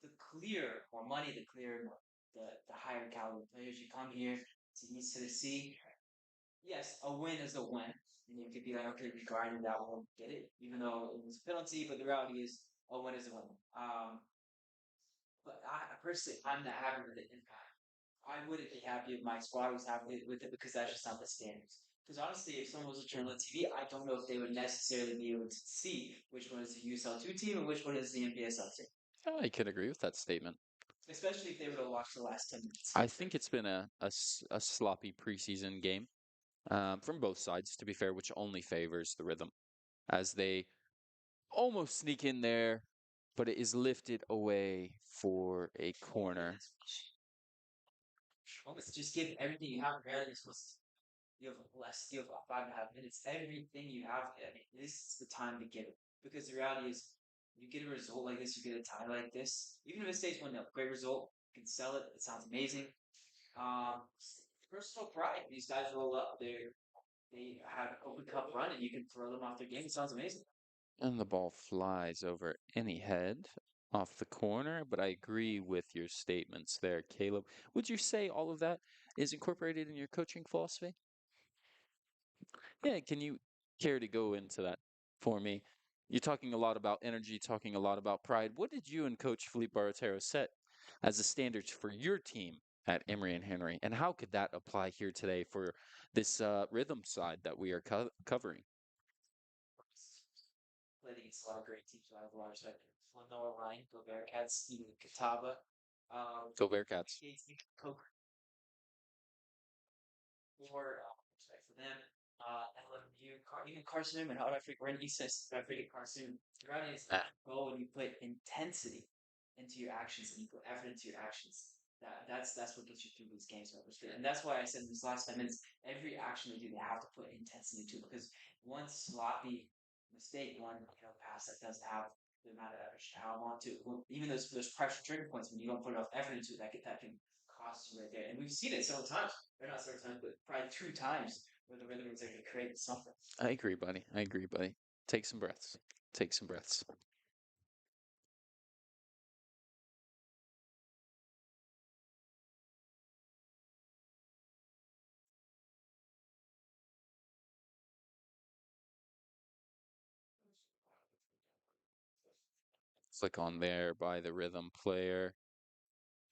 the clear more money, the clear the higher caliber players. You come here to East Tennessee. Yes, a win is a win. And you could be like, okay, we grinded that one, get it, even though it was a penalty, but the reality is a win is a win. But I personally, I'm not happy with the impact. I wouldn't be happy if my squad was happy with it because that's just not the standards. Because honestly, if someone was to turn on TV, I don't know if they would necessarily be able to see which one is the USL2 team and which one is the NPSL team. I can agree with that statement. Especially if they were to watch the last 10 minutes. I think it's been a sloppy preseason game from both sides, to be fair, which only favors the Rhythm as they almost sneak in there, but it is lifted away for a corner. Almost just give everything you have. Barely you're supposed to. You have less. You have 5.5 minutes. Everything you have. I mean, this is the time to give it because the reality is, you get a result like this, you get a tie like this. Even if it stays 1-0, great result. You can sell it. It sounds amazing. Personal pride. These guys roll up. They have an Open Cup run, and you can throw them off their game. It sounds amazing. And the ball flies over any head off the corner, but I agree with your statements there, Caleb. Would you say all of that is incorporated in your coaching philosophy? Yeah, can you care to go into that for me? You're talking a lot about energy, talking a lot about pride. What did you and Coach Felipe Barrotero set as the standards for your team at Emory and Henry? And how could that apply here today for this rhythm side that we are covering? Played against a lot of great teams. I have a lot of respect for Noah Ryan, Go Bearcats, Steven Catawba. Go Bearcats. Coke. More respect for them. LMU, even Carson Newman. How did I forget? We're in East Side. I forget Carson. The reality is, goal when you put intensity into your actions and you put effort into your actions. That's what gets you through these games. And that's why I said in these last 5 minutes, every action they do, they have to put intensity into it. Because one sloppy mistake, one pass that doesn't have the amount of effort how I want to. Well, even those pressure trigger points when you don't put enough effort into it, that can cost you right there. And we've seen it several times. Or not several times, but probably 2 times where the rhythm is able to create something. I agree, buddy. I agree, buddy. Take some breaths. Take some breaths. Flick on there by the rhythm player.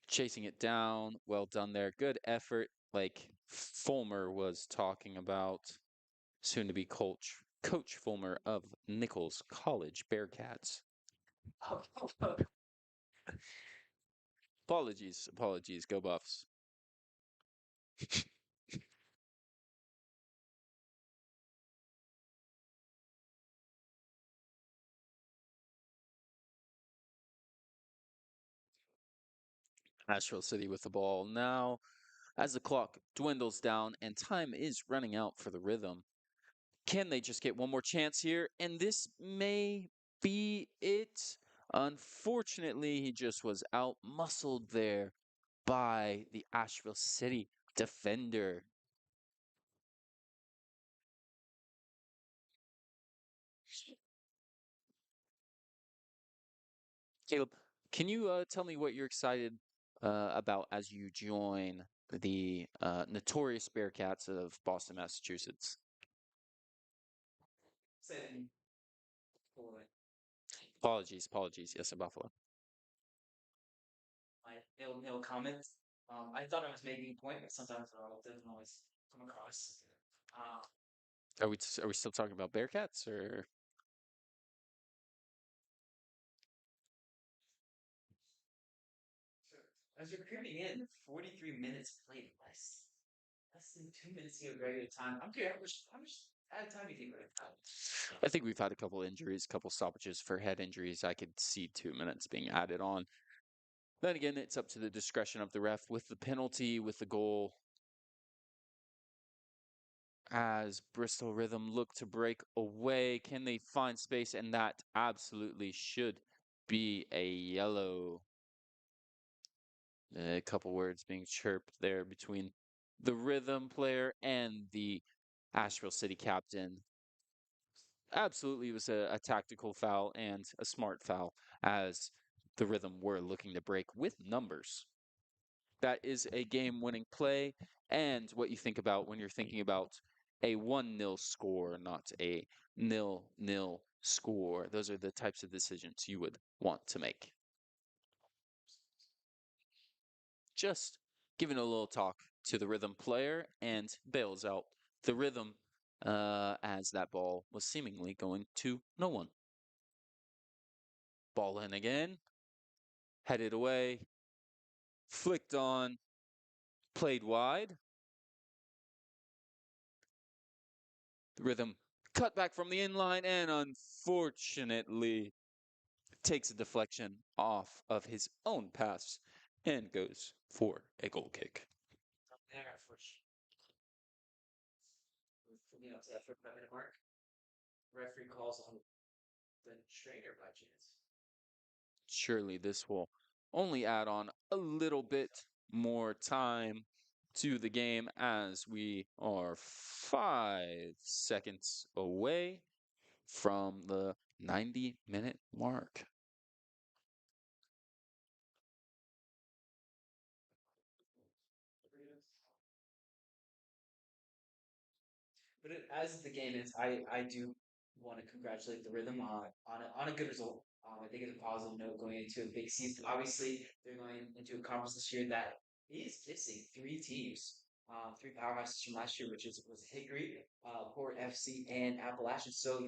Chasing it down. Well done there. Good effort, like Fulmer was talking about. Soon to be Coach Fulmer of Nichols College Bearcats. Apologies. Go Buffs. Asheville City with the ball now. As the clock dwindles down and time is running out for the rhythm, can they just get one more chance here? And this may be it. Unfortunately, he just was out muscled there by the Asheville City defender. Caleb, can you tell me what you're excited about as you join the notorious Bearcats of Boston, Massachusetts? Apologies. Yes, in Buffalo. My ill comments. I thought I was making a point, but sometimes it doesn't always come across. Are we still talking about Bearcats or? As you're creeping in, 43 minutes played less than 2 minutes to get regular time. I'm curious how much added time do you think we're gonna have? I think we've had a couple injuries, couple stoppages for head injuries. I could see 2 minutes being added on. Then again, it's up to the discretion of the ref with the penalty, with the goal. As Bristol Rhythm look to break away, can they find space? And that absolutely should be a yellow. A couple words being chirped there between the Rhythm player and the Asheville City captain. Absolutely, it was a tactical foul and a smart foul as the Rhythm were looking to break with numbers. That is a game-winning play, and what you think about when you're thinking about a 1-0 score, not a 0-0 score. Those are the types of decisions you would want to make. Just giving a little talk to the Rhythm player and bails out the Rhythm as that ball was seemingly going to no one. Ball in again, headed away, flicked on, played wide. The Rhythm cut back from the inline and unfortunately takes a deflection off of his own pass and goes for a goal kick. There, for to that 5 minute mark. Referee calls on the trainer by chance. Surely this will only add on a little bit more time to the game as we are 5 seconds away from the 90-minute mark. But as the game is, I do want to congratulate the Rhythm on a good result. I think it's a positive note going into a big season. Obviously, they're going into a conference this year that is missing three teams, three powerhouses from last year, which was Hickory, Port FC, and Appalachian. So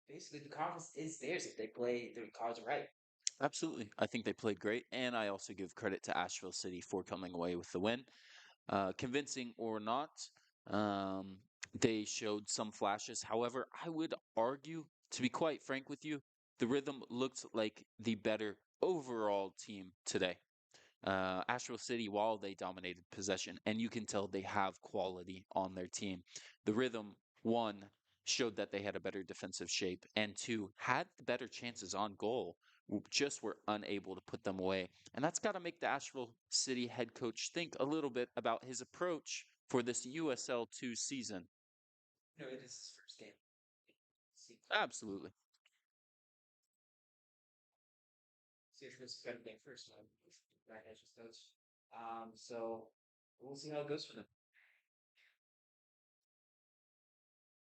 basically, the conference is theirs if they play their cards right. Absolutely. I think they played great, and I also give credit to Asheville City for coming away with the win. Convincing or not, um, they showed some flashes. However, I would argue, to be quite frank with you, the Rhythm looked like the better overall team today. Asheville City, while they dominated possession, and you can tell they have quality on their team, the Rhythm, one, showed that they had a better defensive shape, and two, had the better chances on goal, just were unable to put them away. And that's got to make the Asheville City head coach think a little bit about his approach for this USL2 season. No, it is his first game. Absolutely. See if it's better than first time. Right, as just does. So we'll see how it goes for them.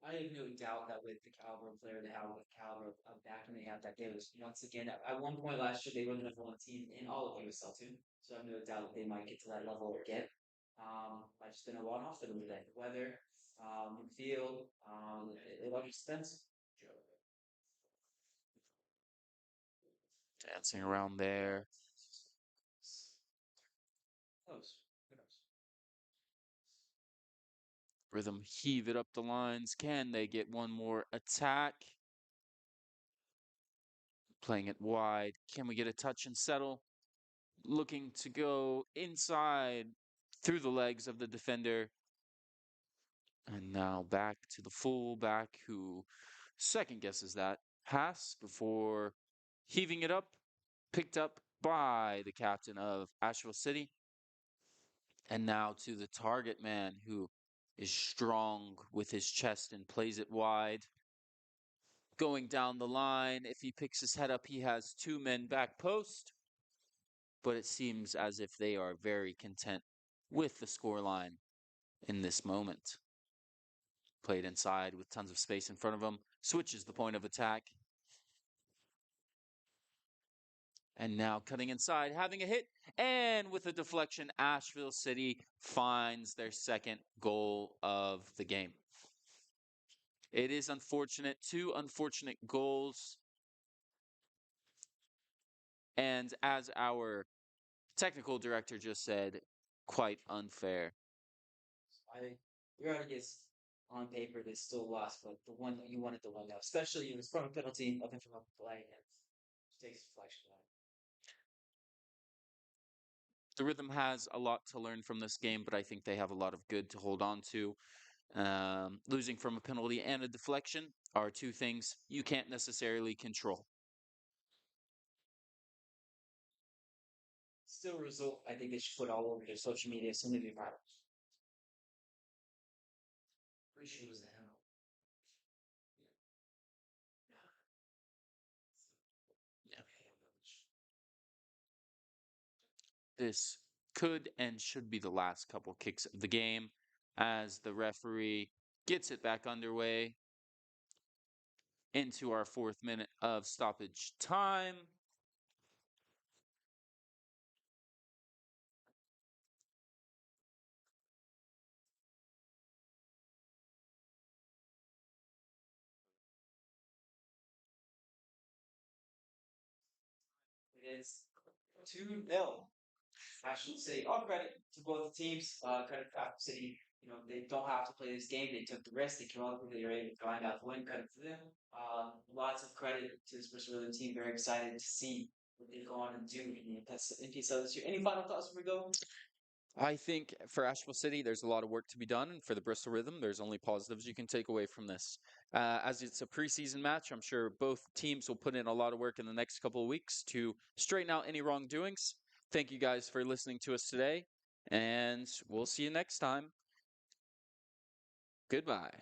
I have no doubt that with the caliber of player they have, with the caliber of backing they have, that they was once again at one point last year they were the number one team in all of USL too. So I have no doubt that they might get to that level again. Might just been a one off for them today. The weather, the field, it all just depends. Dancing around there. Close. Who knows? Rhythm heave it up the lines. Can they get one more attack? Playing it wide. Can we get a touch and settle? Looking to go inside through the legs of the defender. And now back to the fullback who second guesses that pass before heaving it up. Picked up by the captain of Asheville City. And now to the target man who is strong with his chest and plays it wide. Going down the line, if he picks his head up, he has two men back post. But it seems as if they are very content with the scoreline in this moment. Played inside with tons of space in front of him. Switches the point of attack. And now cutting inside, having a hit. And with a deflection, Asheville City finds their second goal of the game. It is unfortunate. Two unfortunate goals. And as our technical director just said, quite unfair. Your arguments on paper they still lost, but the one that you wanted to win now, especially it was from a penalty of from a play, and it takes deflection. The Rhythm has a lot to learn from this game, but I think they have a lot of good to hold on to. Losing from a penalty and a deflection are two things you can't necessarily control. Still, a result I think they should put all over their social media as soon as they viral. Pretty sure it was the hell. This could and should be the last couple kicks of the game as the referee gets it back underway into our 4th minute of stoppage time. It is 2-0. I should say all credit to both teams. Credit to Apple City. They don't have to play this game. They took the risk. They came up with it. They were able to find out the win. Credit to them. Lots of credit to this Bristol Rhythm team. Very excited to see what they go on and do in the NPSL this year. Any final thoughts before we go? I think for Asheville City, there's a lot of work to be done. And for the Bristol Rhythm, there's only positives you can take away from this. As it's a preseason match, I'm sure both teams will put in a lot of work in the next couple of weeks to straighten out any wrongdoings. Thank you guys for listening to us today, and we'll see you next time. Goodbye.